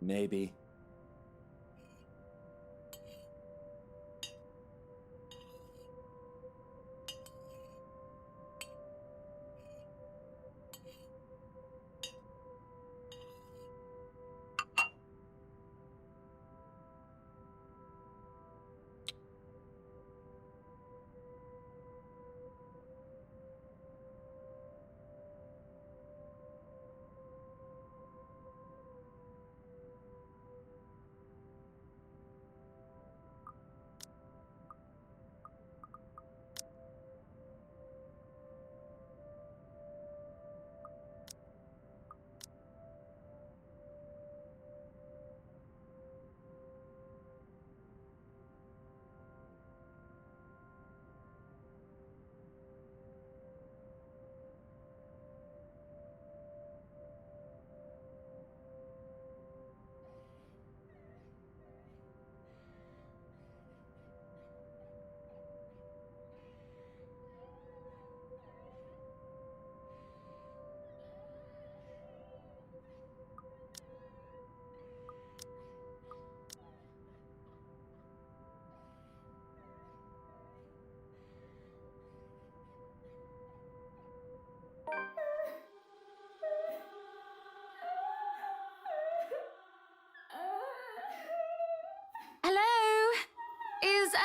Maybe.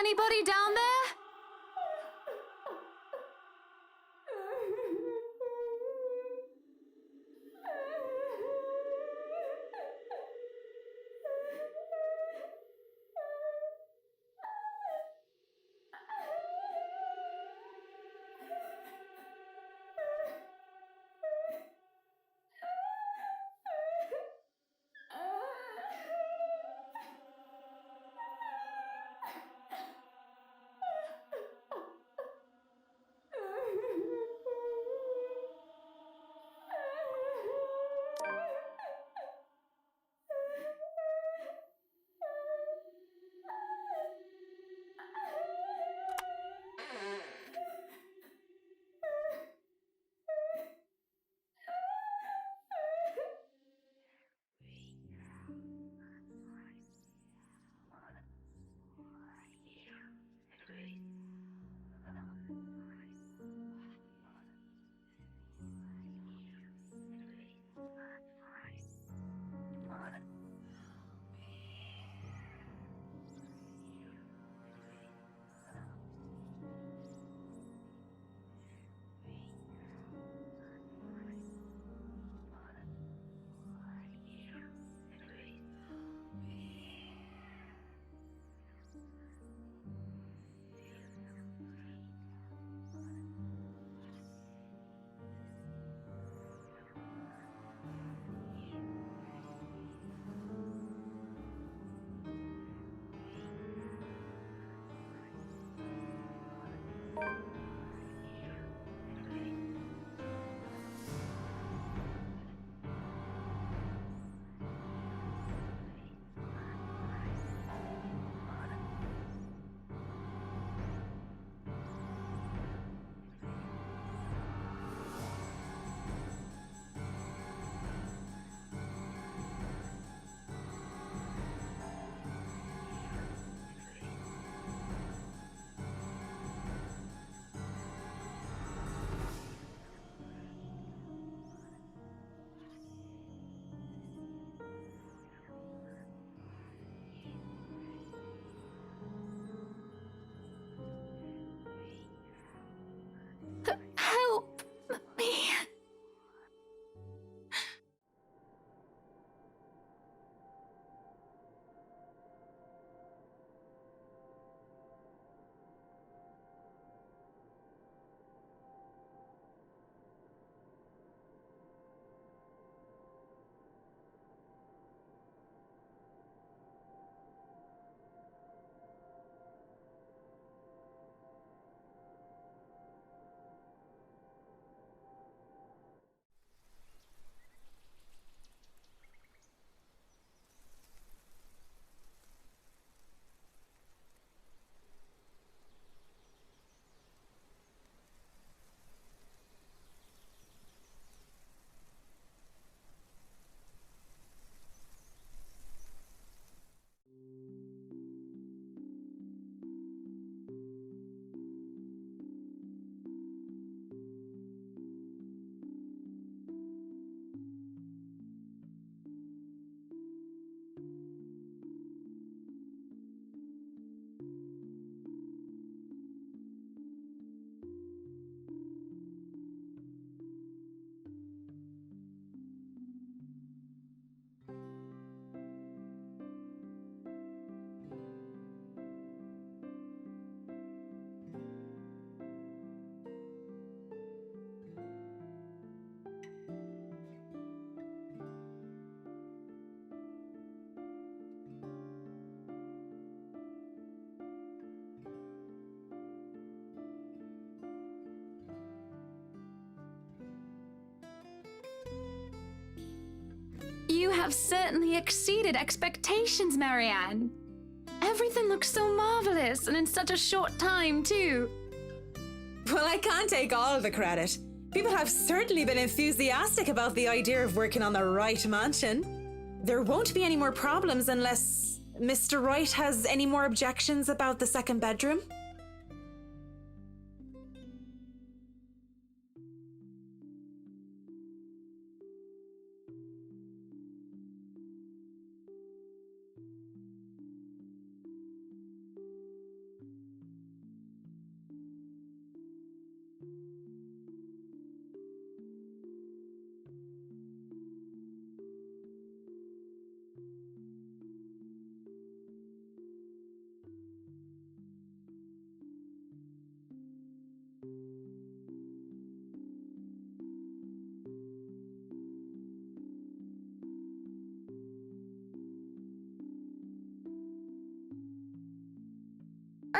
Anybody down there? Help me. You have certainly exceeded expectations, Marianne. Everything looks so marvelous, and in such a short time, too. Well, I can't take all the credit. People have certainly been enthusiastic about the idea of working on the Wright mansion. There won't be any more problems unless Mr. Wright has any more objections about the second bedroom.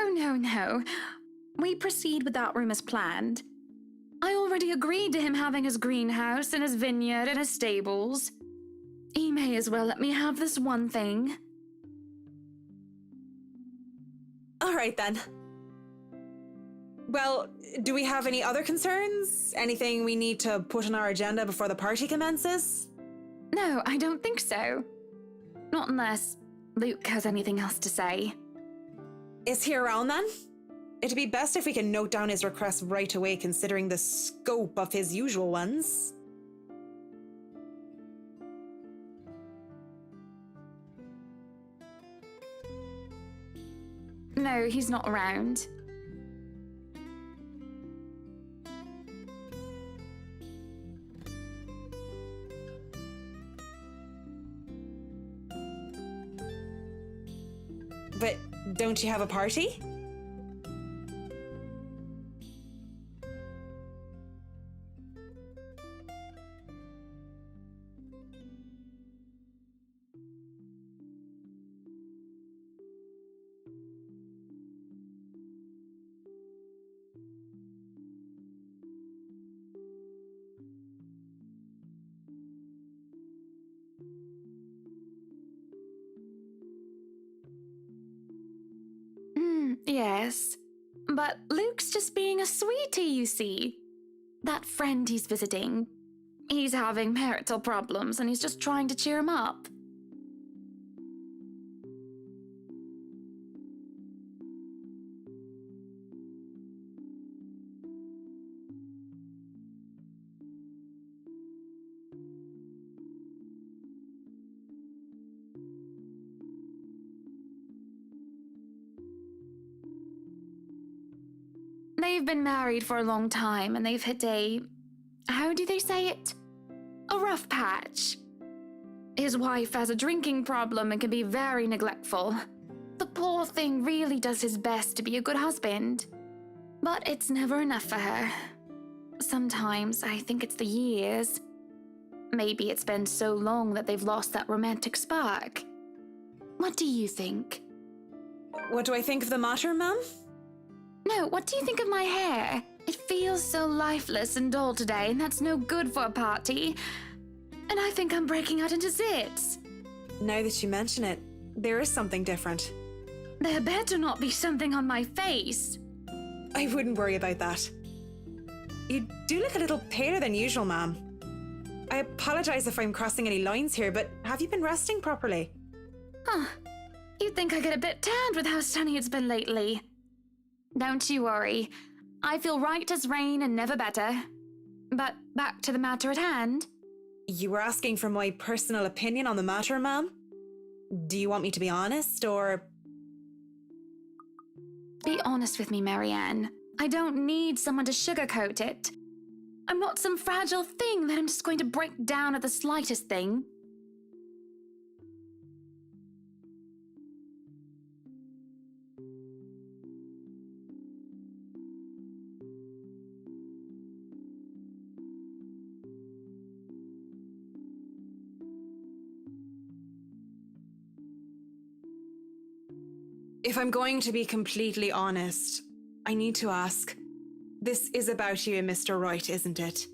Oh, no. We proceed with that room as planned. I already agreed to him having his greenhouse and his vineyard and his stables. He may as well let me have this one thing. All right, then. Well, do we have any other concerns? Anything we need to put on our agenda before the party commences? No, I don't think so. Not unless Luke has anything else to say. Is he around then? It'd be best if we can note down his requests right away, considering the scope of his usual ones. No, he's not around. But don't you have a party? Yes. But Luke's just being a sweetie, you see. That friend he's visiting, he's having marital problems and he's just trying to cheer him up. They've been married for a long time and they've hit how do they say it? A rough patch. His wife has a drinking problem and can be very neglectful. The poor thing really does his best to be a good husband. But it's never enough for her. Sometimes I think it's the years. Maybe it's been so long that they've lost that romantic spark. What do you think? What do I think of the matter, ma'am? No, what do you think of my hair? It feels so lifeless and dull today, and that's no good for a party. And I think I'm breaking out into zits. Now that you mention it, there is something different. There better not be something on my face. I wouldn't worry about that. You do look a little paler than usual, ma'am. I apologize if I'm crossing any lines here, but have you been resting properly? Huh. You'd think I get a bit tanned with how sunny it's been lately. Don't you worry. I feel right as rain and never better. But back to the matter at hand. You were asking for my personal opinion on the matter, ma'am? Do you want me to be honest, or... Be honest with me, Marianne. I don't need someone to sugarcoat it. I'm not some fragile thing that I'm just going to break down at the slightest thing. If I'm going to be completely honest, I need to ask. This is about you and Mr. Wright, isn't it?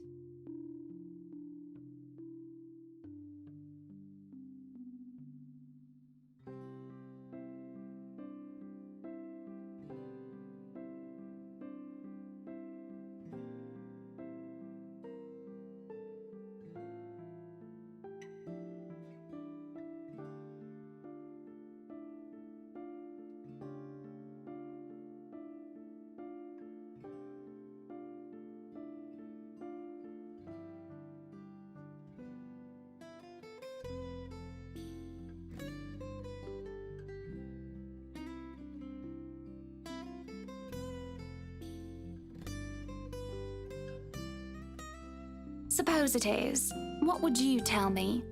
Suppose it is. What would you tell me?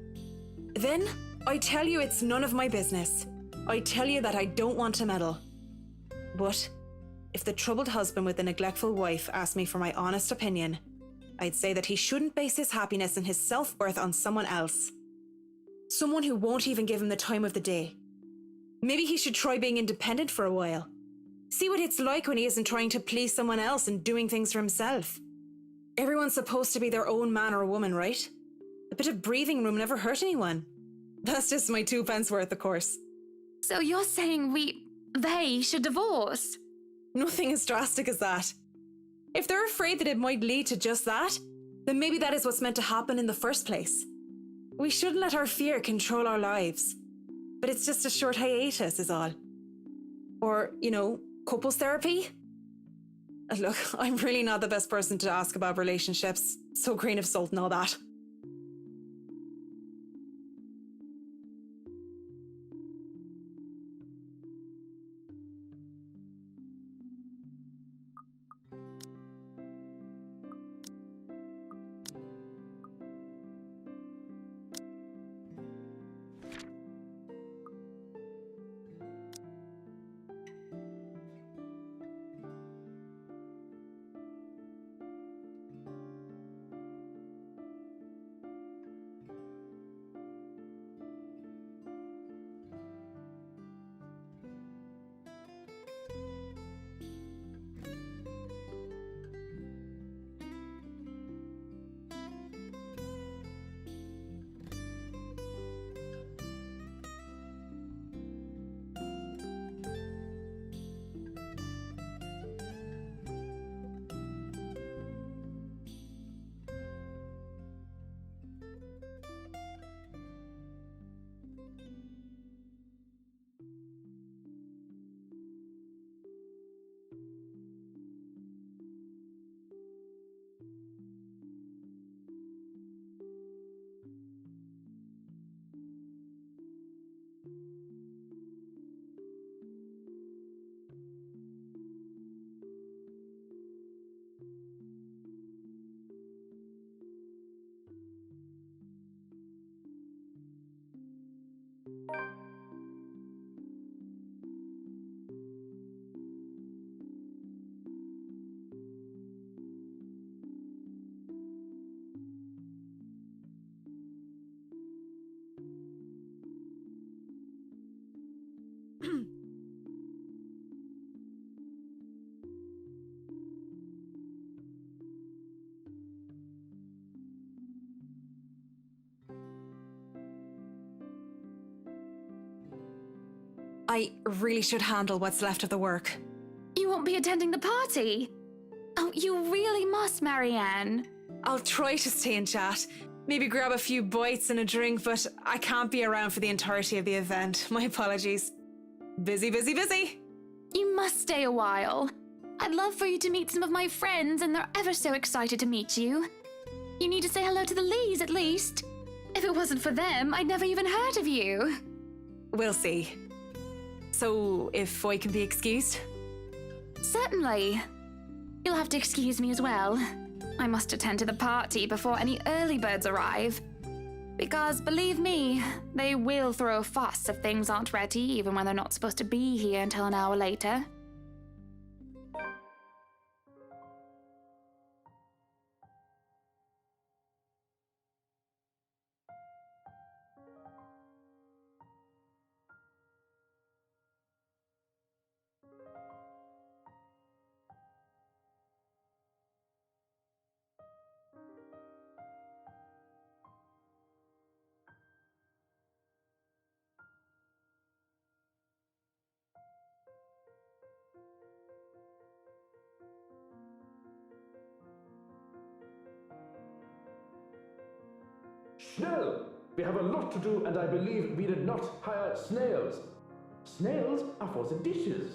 Then, I tell you it's none of my business. I tell you that I don't want to meddle. But, if the troubled husband with the neglectful wife asked me for my honest opinion, I'd say that he shouldn't base his happiness and his self-worth on someone else. Someone who won't even give him the time of the day. Maybe he should try being independent for a while. See what it's like when he isn't trying to please someone else and doing things for himself. Everyone's supposed to be their own man or woman, right? A bit of breathing room never hurt anyone. That's just my 2 pence worth, of course. So you're saying they should divorce? Nothing as drastic as that. If they're afraid that it might lead to just that, then maybe that is what's meant to happen in the first place. We shouldn't let our fear control our lives. But it's just a short hiatus is all. Or, couples therapy? Look, I'm really not the best person to ask about relationships. So grain of salt and all that. I really should handle what's left of the work. You won't be attending the party? Oh, you really must, Marianne. I'll try to stay and chat. Maybe grab a few bites and a drink, but I can't be around for the entirety of the event. My apologies. Busy, busy, busy. You must stay a while. I'd love for you to meet some of my friends, and they're ever so excited to meet you. You need to say hello to the Lees, at least. If it wasn't for them, I'd never even heard of you. We'll see. So, if I can be excused? Certainly. You'll have to excuse me as well. I must attend to the party before any early birds arrive. Because, believe me, they will throw a fuss if things aren't ready, even when they're not supposed to be here until an hour later. Schnell! We have a lot to do, and I believe we did not hire snails. Snails are for the dishes.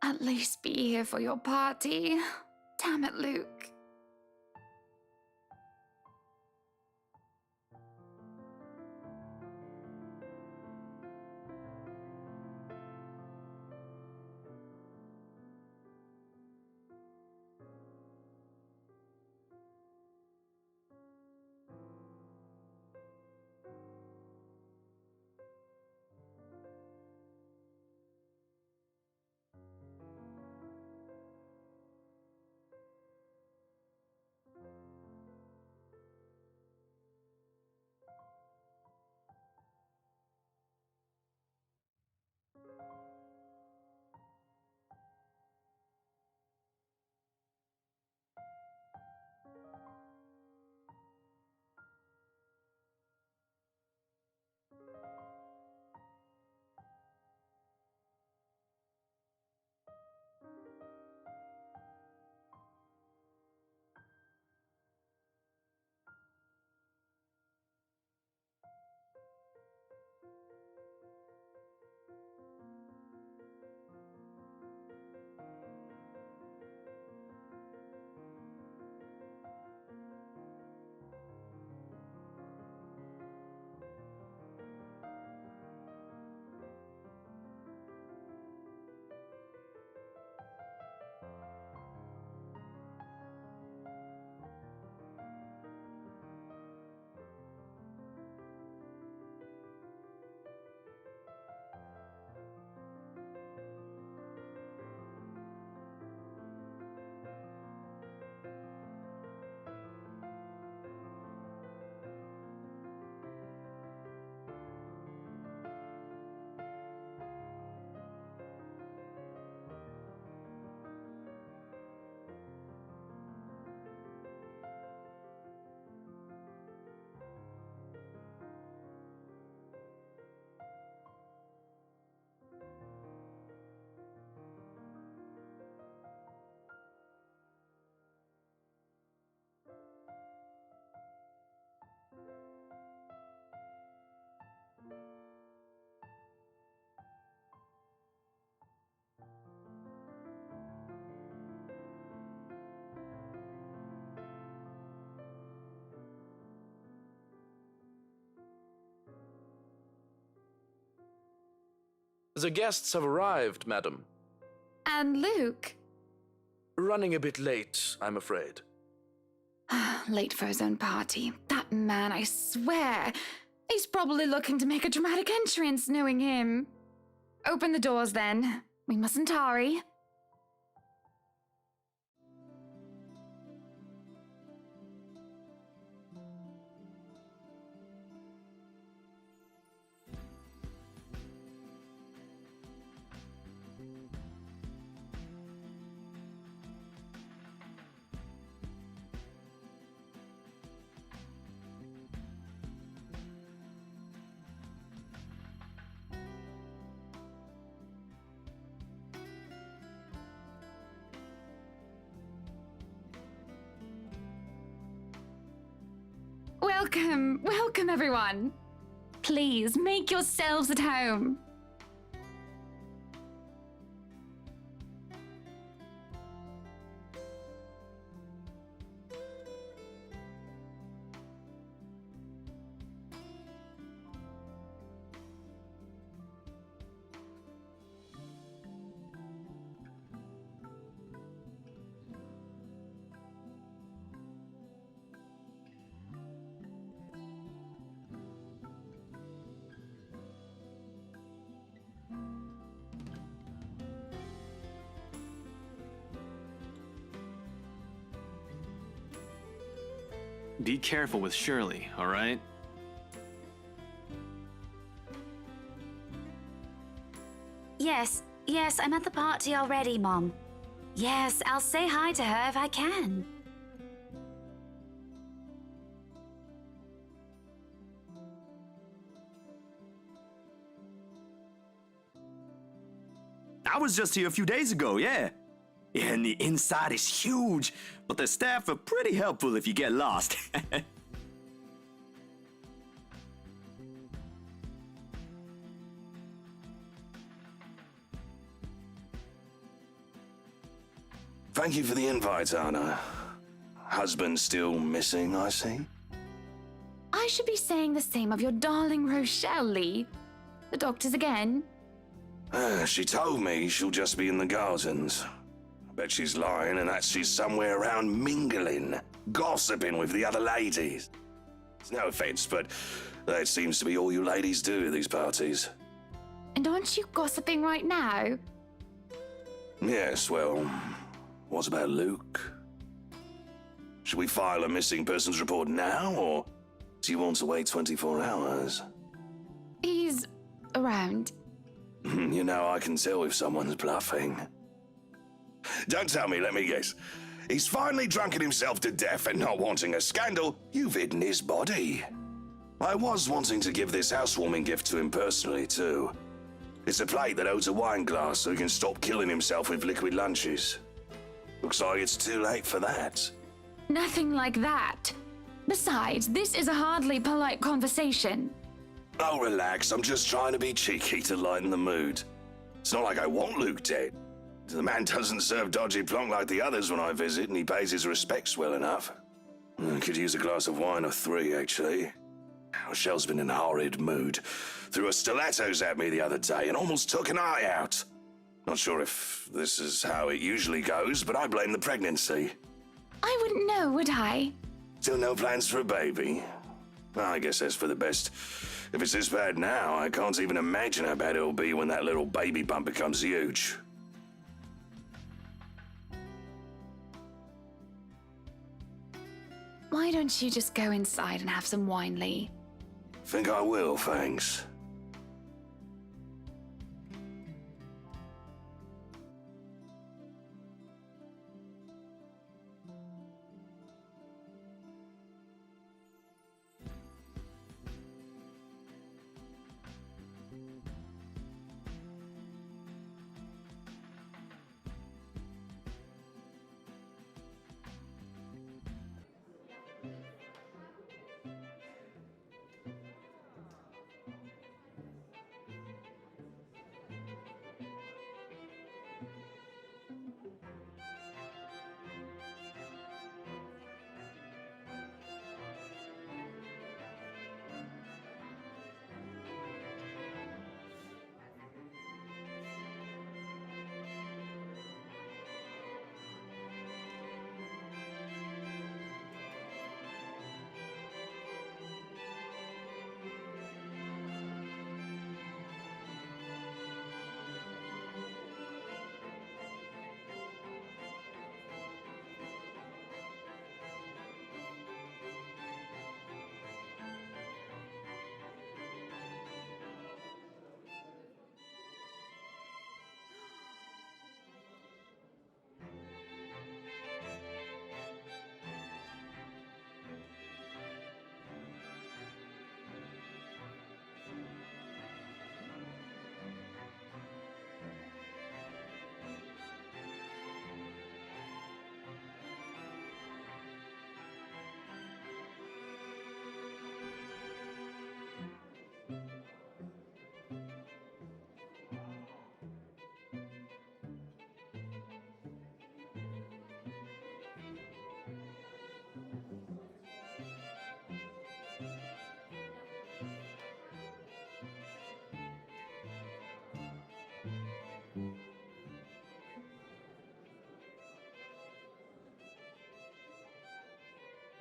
at least be here for your party. Damn it, Luke. The guests have arrived, madam. And Luke? Running a bit late, I'm afraid. Late for his own party. That man, I swear. He's probably looking to make a dramatic entrance, knowing him. Open the doors, then. We mustn't tarry. Welcome, welcome everyone. Please make yourselves at home. Be careful with Shirley, all right? Yes, I'm at the party already, Mom. Yes, I'll say hi to her if I can. I was just here a few days ago, yeah. And the inside is huge, but the staff are pretty helpful if you get lost. Thank you for the invite, Anna. Husband still missing, I see? I should be saying the same of your darling Rochelle, Lee. The doctors again? She told me she'll just be in the gardens. I bet she's lying and that she's somewhere around mingling, gossiping with the other ladies. It's no offense, but that seems to be all you ladies do at these parties. And aren't you gossiping right now? Yes, well, what about Luke? Should we file a missing persons report now, or do you want to wait 24 hours? He's around. You know, I can tell if someone's bluffing. Don't tell me, let me guess. He's finally drunken himself to death and not wanting a scandal, you've hidden his body. I was wanting to give this housewarming gift to him personally, too. It's a plate that holds a wine glass so he can stop killing himself with liquid lunches. Looks like it's too late for that. Nothing like that. Besides, this is a hardly polite conversation. Oh, relax. I'm just trying to be cheeky to lighten the mood. It's not like I want Luke dead. The man doesn't serve dodgy plonk like the others when I visit, and he pays his respects well enough. I could use a glass of wine or 3, actually. Rochelle's been in a horrid mood. Threw her stilettos at me the other day and almost took an eye out. Not sure if this is how it usually goes, but I blame the pregnancy. I wouldn't know, would I? Still no plans for a baby? Well, I guess that's for the best. If it's this bad now, I can't even imagine how bad it'll be when that little baby bump becomes huge. Why don't you just go inside and have some wine, Lee? Think I will, thanks.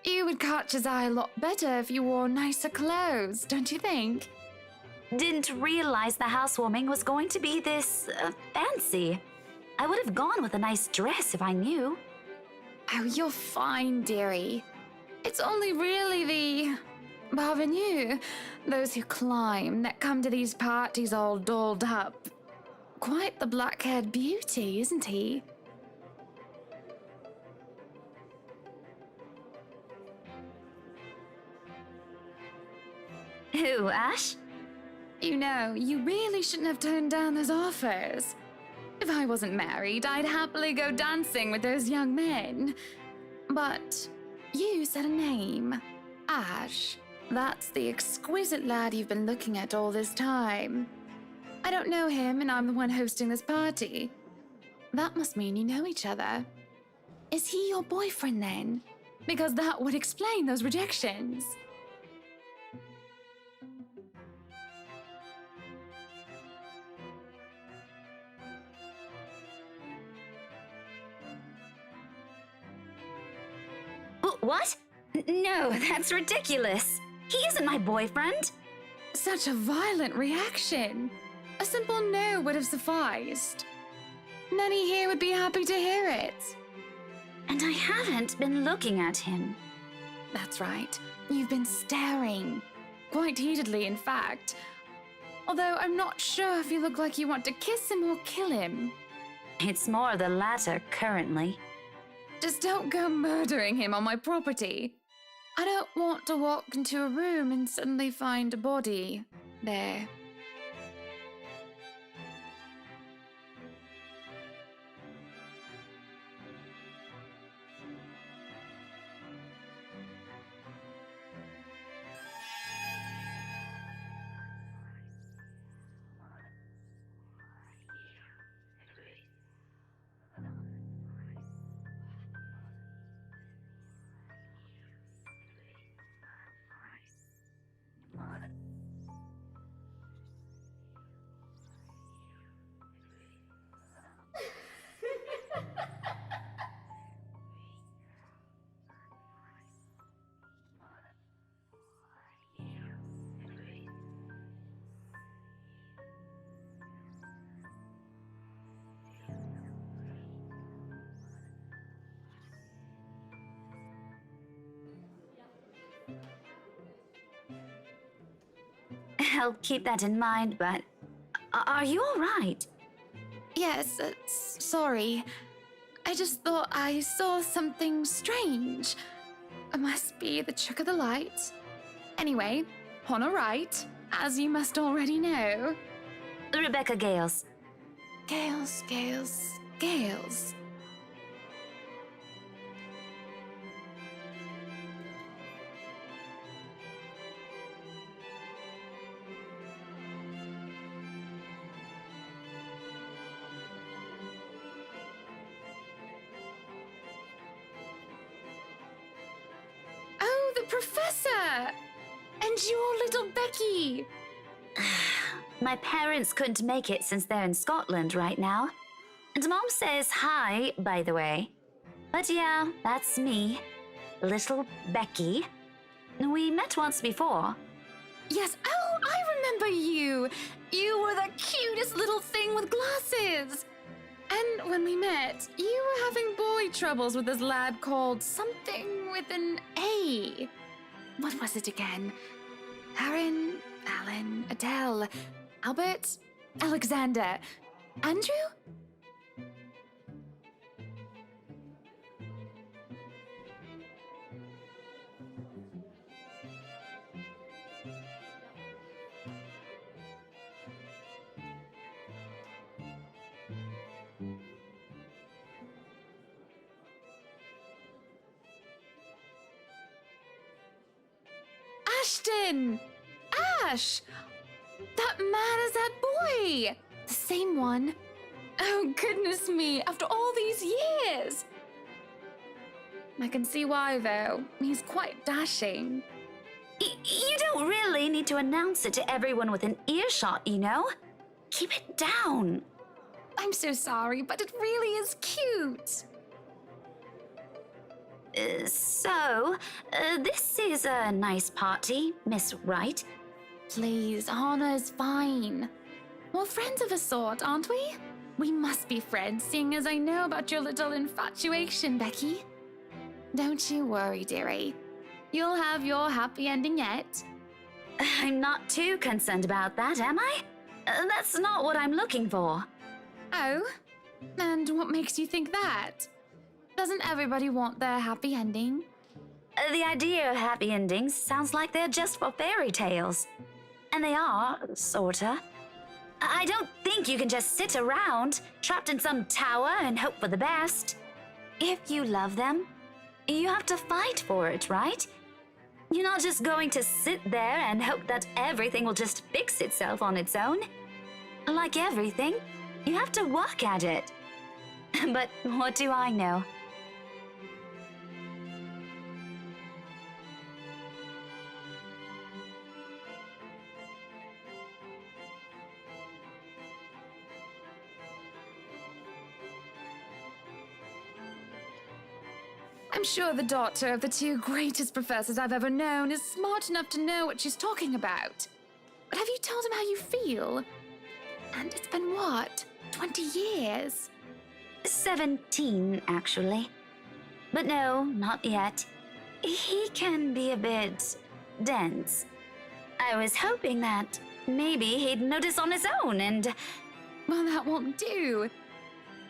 You would catch his eye a lot better if you wore nicer clothes, don't you think? Didn't realize the housewarming was going to be this fancy. I would have gone with a nice dress if I knew. Oh, you're fine, dearie. It's only really the parvenus, those who climb, that come to these parties all dolled up. Quite the black-haired beauty, isn't he? Who, Ash? You know, you really shouldn't have turned down those offers. If I wasn't married, I'd happily go dancing with those young men. But you said a name. Ash. That's the exquisite lad you've been looking at all this time. I don't know him, and I'm the one hosting this party. That must mean you know each other. Is he your boyfriend then? Because that would explain those rejections. What? No, that's ridiculous. He isn't my boyfriend. Such a violent reaction. A simple no would have sufficed. Many here would be happy to hear it. And I haven't been looking at him. That's right. You've been staring. Quite heatedly, in fact. Although I'm not sure if you look like you want to kiss him or kill him. It's more the latter currently. Just don't go murdering him on my property. I don't want to walk into a room and suddenly find a body there. I'll keep that in mind, but are you all right? Yes, sorry. I just thought I saw something strange. It must be the trick of the light. Anyway, on a right, as you must already know. Rebecca Gales. Gales. Oh, the professor! And your little Becky! My parents couldn't make it since they're in Scotland right now. And Mom says hi, by the way. But yeah, that's me. Little Becky. We met once before. Yes, oh, I remember you! You were the cutest little thing with glasses! And when we met, you were having boy troubles with this lad called something with an A. What was it again? Aaron, Alan, Adele, Albert, Alexander, Andrew? Ashton! Ash! That man is that boy! The same one. Oh, goodness me, after all these years! I can see why, though. He's quite dashing. You don't really need to announce it to everyone with an earshot, you know? Keep it down. I'm so sorry, but it really is cute. This is a nice party, Miss Wright. Please, Anna's fine. We're friends of a sort, aren't we? We must be friends, seeing as I know about your little infatuation, Becky. Don't you worry, dearie. You'll have your happy ending yet. I'm not too concerned about that, am I? That's not what I'm looking for. Oh? And what makes you think that? Doesn't everybody want their happy ending? The idea of happy endings sounds like they're just for fairy tales. And they are, sorta. I don't think you can just sit around, trapped in some tower and hope for the best. If you love them, you have to fight for it, right? You're not just going to sit there and hope that everything will just fix itself on its own. Like everything, you have to work at it. But what do I know? I'm sure the daughter of the two greatest professors I've ever known is smart enough to know what she's talking about. But have you told him how you feel? And it's been what, 20 years? 17, actually. But no, not yet. He can be a bit dense. I was hoping that maybe he'd notice on his own and... Well, that won't do.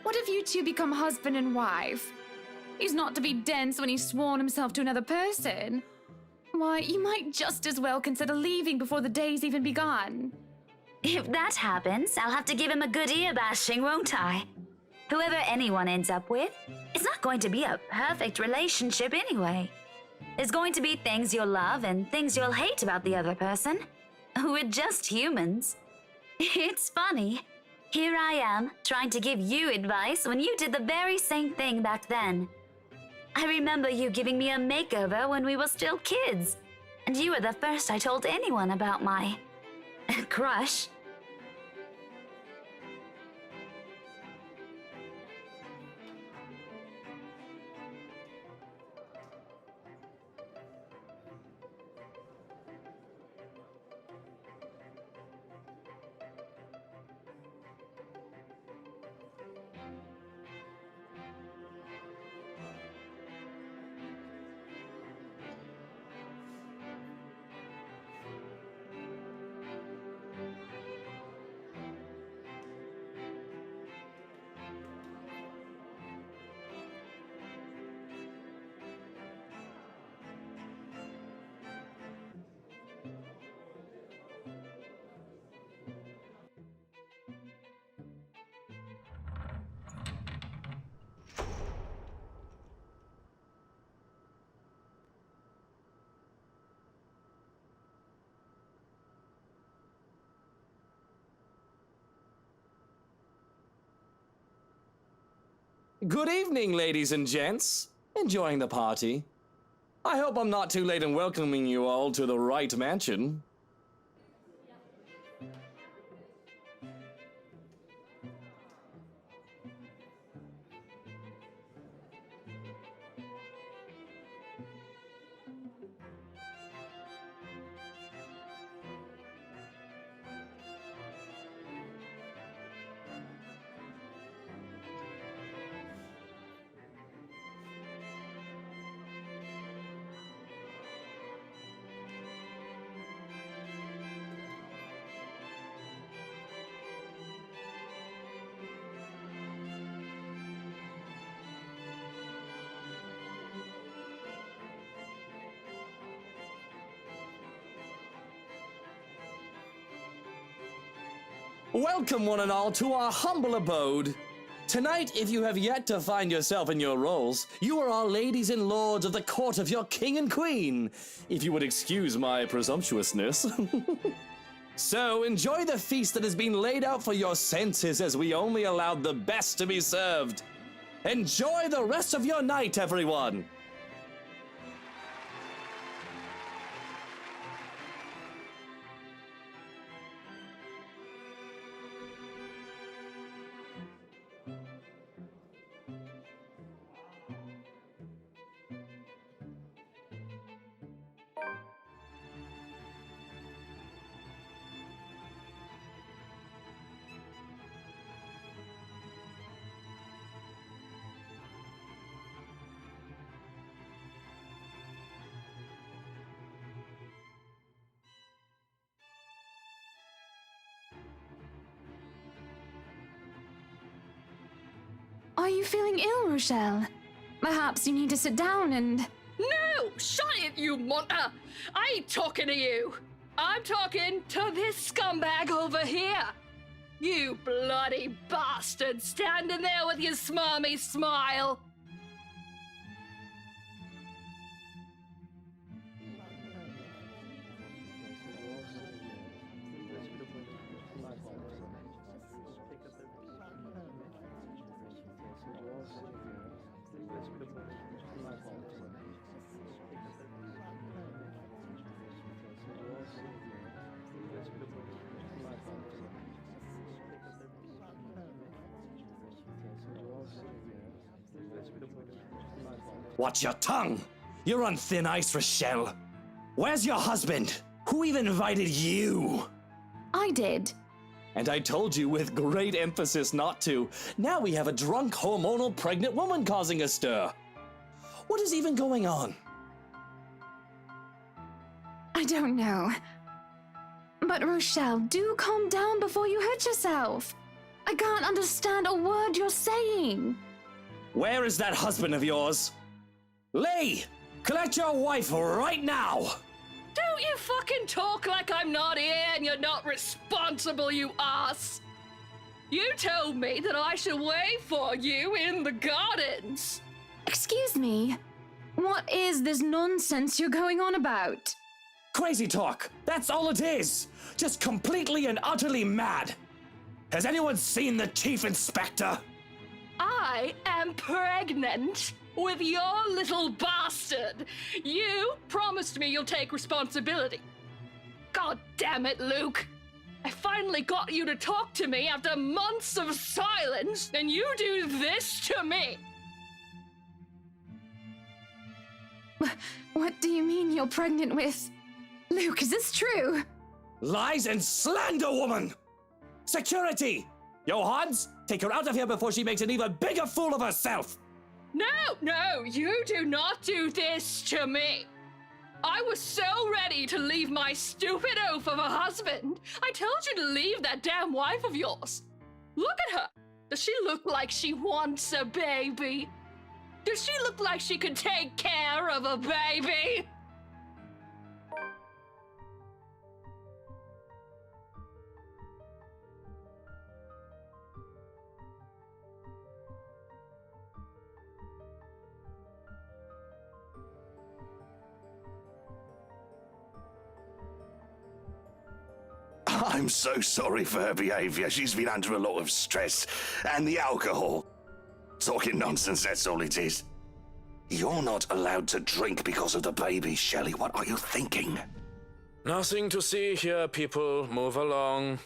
What if you two become husband and wife? He's not to be dense when he's sworn himself to another person. Why, you might just as well consider leaving before the day's even begun. If that happens, I'll have to give him a good ear bashing, won't I? Whoever anyone ends up with, it's not going to be a perfect relationship anyway. There's going to be things you'll love and things you'll hate about the other person. We're just humans. It's funny. Here I am, trying to give you advice when you did the very same thing back then. I remember you giving me a makeover when we were still kids, and you were the first I told anyone about my crush. Good evening, ladies and gents. Enjoying the party? I hope I'm not too late in welcoming you all to the Wright Mansion. Welcome one and all to our humble abode. Tonight, if you have yet to find yourself in your roles, you are all ladies and lords of the court of your king and queen, if you would excuse my presumptuousness. So enjoy the feast that has been laid out for your senses, as we only allowed the best to be served. Enjoy the rest of your night, everyone. Are you feeling ill, Rochelle? Perhaps you need to sit down and... No! Shut it, you munter! I ain't talking to you! I'm talking to this scumbag over here! You bloody bastard standing there with your smarmy smile! Watch your tongue! You're on thin ice, Rochelle. Where's your husband? Who even invited you? I did. And I told you with great emphasis not to. Now we have a drunk, hormonal, pregnant woman causing a stir. What is even going on? I don't know. But Rochelle, do calm down before you hurt yourself. I can't understand a word you're saying. Where is that husband of yours? Lee! Collect your wife right now! Don't you fucking talk like I'm not here and you're not responsible, you ass! You told me that I should wait for you in the gardens. Excuse me. What is this nonsense you're going on about? Crazy talk! That's all it is! Just completely and utterly mad! Has anyone seen the Chief Inspector? I am pregnant with your little bastard. You promised me you'll take responsibility. God damn it, Luke. I finally got you to talk to me after months of silence, and you do this to me. What do you mean you're pregnant with? Luke, is this true? Lies and slander, woman! Security! Johans, take her out of here before she makes an even bigger fool of herself! No, you do not do this to me. I was so ready to leave my stupid oaf of a husband. I told you to leave that damn wife of yours. Look at her. Does she look like she wants a baby? Does she look like she could take care of a baby? I'm so sorry for her behavior. She's been under a lot of stress. And the alcohol. Talking nonsense, that's all it is. You're not allowed to drink because of the baby, Shelley. What are you thinking? Nothing to see here, people. Move along.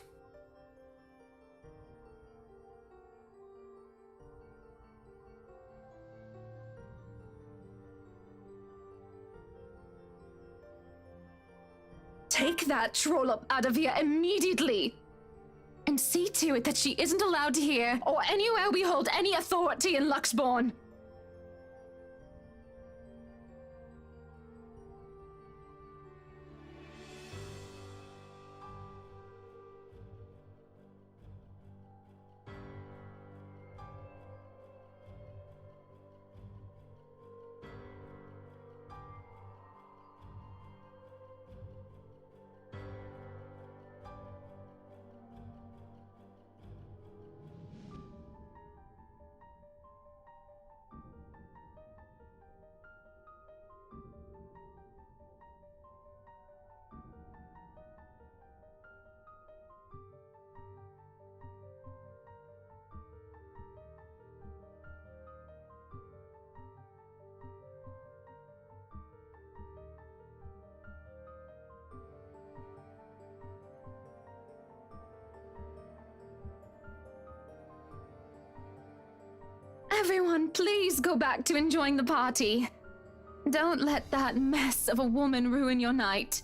Take that trollop out of here immediately! And see to it that she isn't allowed here or anywhere we hold any authority in Luxbourne. Everyone, please go back to enjoying the party. Don't let that mess of a woman ruin your night.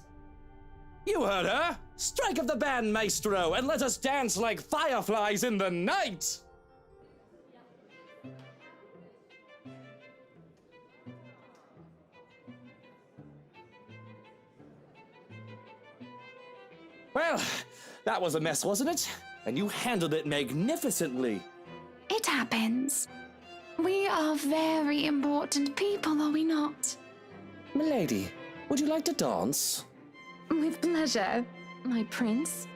You heard her! Strike up the band, maestro, and let us dance like fireflies in the night! Well, that was a mess, wasn't it? And you handled it magnificently. It happens. We are very important people, are we not? Milady, would you like to dance? With pleasure, my prince.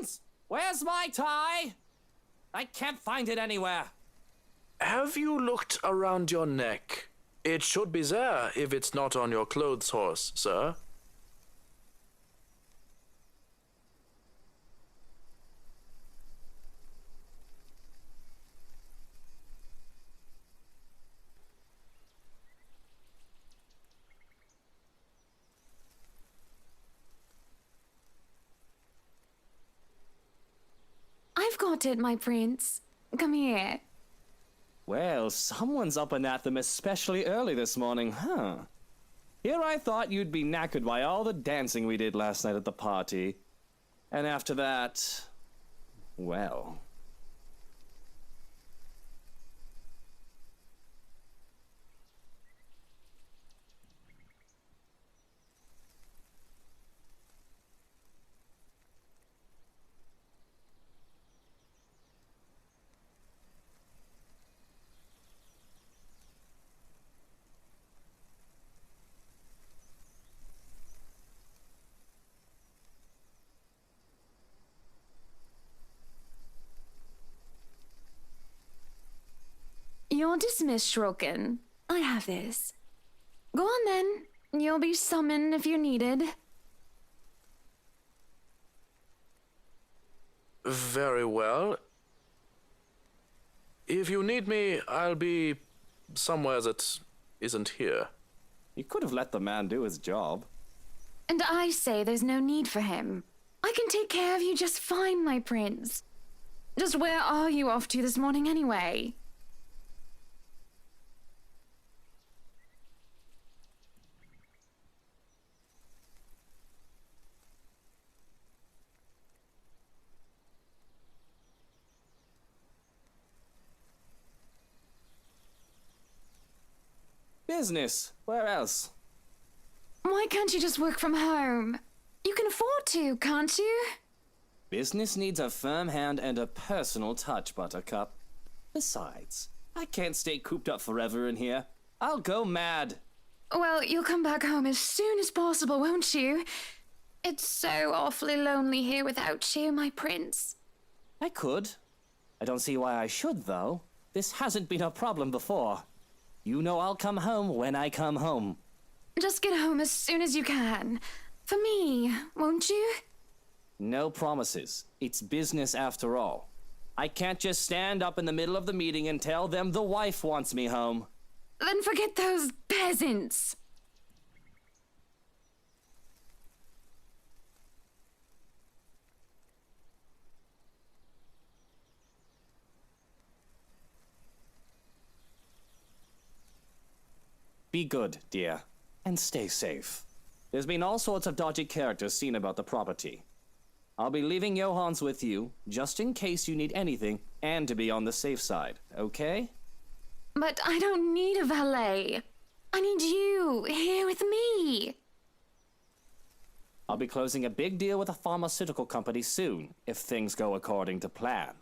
Hans! Where's my tie? I can't find it anywhere. Have you looked around your neck? It should be there if it's not on your clothes horse, sir. I've got it, my prince. Come here. Well, someone's up and at them especially early this morning, huh? Here I thought you'd be knackered by all the dancing we did last night at the party. And after that, well... You're dismissed, Shroken. I have this. Go on then. You'll be summoned if you're needed. Very well. If you need me, I'll be somewhere that isn't here. You could have let the man do his job. And I say there's no need for him. I can take care of you just fine, my prince. Just where are you off to this morning anyway? Business. Where else? Why can't you just work from home? You can afford to, can't you? Business needs a firm hand and a personal touch, Buttercup. Besides, I can't stay cooped up forever in here. I'll go mad. Well, you'll come back home as soon as possible, won't you? It's so awfully lonely here without you, my prince. I could. I don't see why I should, though. This hasn't been a problem before. You know I'll come home when I come home. Just get home as soon as you can. For me, won't you? No promises. It's business after all. I can't just stand up in the middle of the meeting and tell them the wife wants me home. Then forget those peasants. Be good, dear, and stay safe. There's been all sorts of dodgy characters seen about the property. I'll be leaving Johans with you, just in case you need anything, and to be on the safe side, okay? But I don't need a valet. I need you here with me. I'll be closing a big deal with a pharmaceutical company soon, if things go according to plan.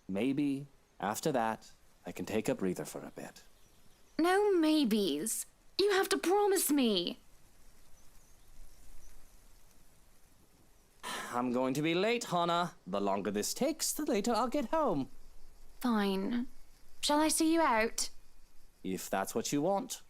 Maybe, after that, I can take a breather for a bit. No maybes. You have to promise me. I'm going to be late, Hannah. The longer this takes, the later I'll get home. Fine. Shall I see you out? If that's what you want.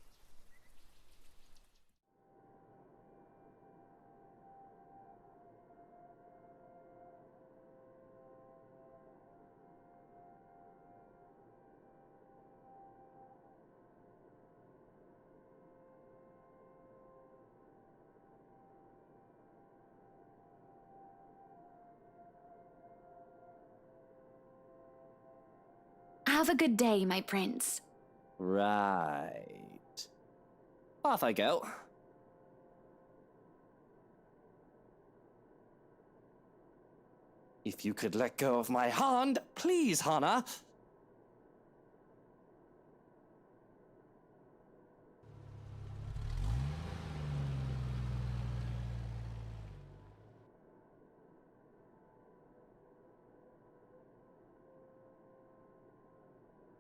Have a good day, my prince. Right. Off I go. If you could let go of my hand, please, Hannah.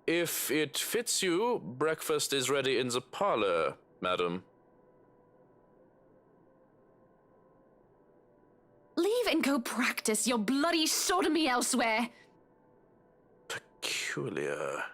If it fits you, breakfast is ready in the parlor, madam. Leave Leave and go practice your bloody sodomy elsewhere. Peculiar.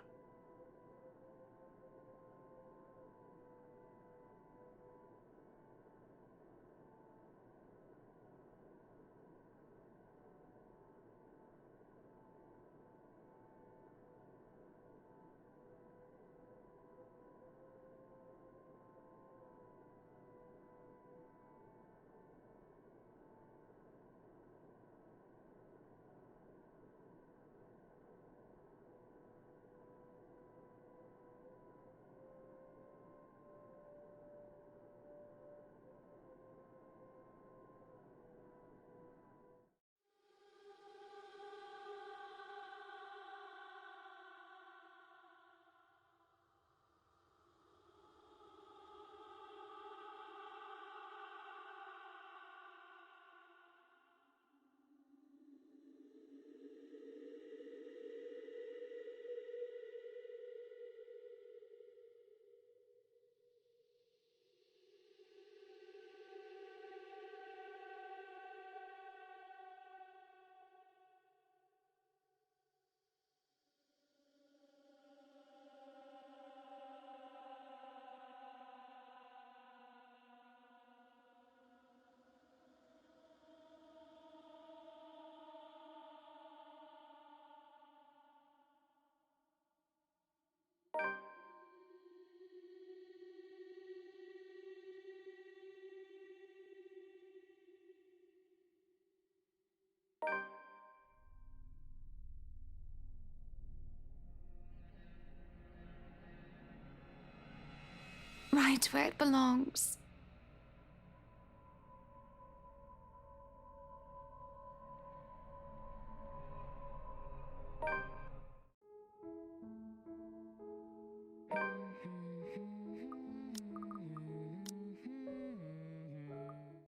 Right where it belongs.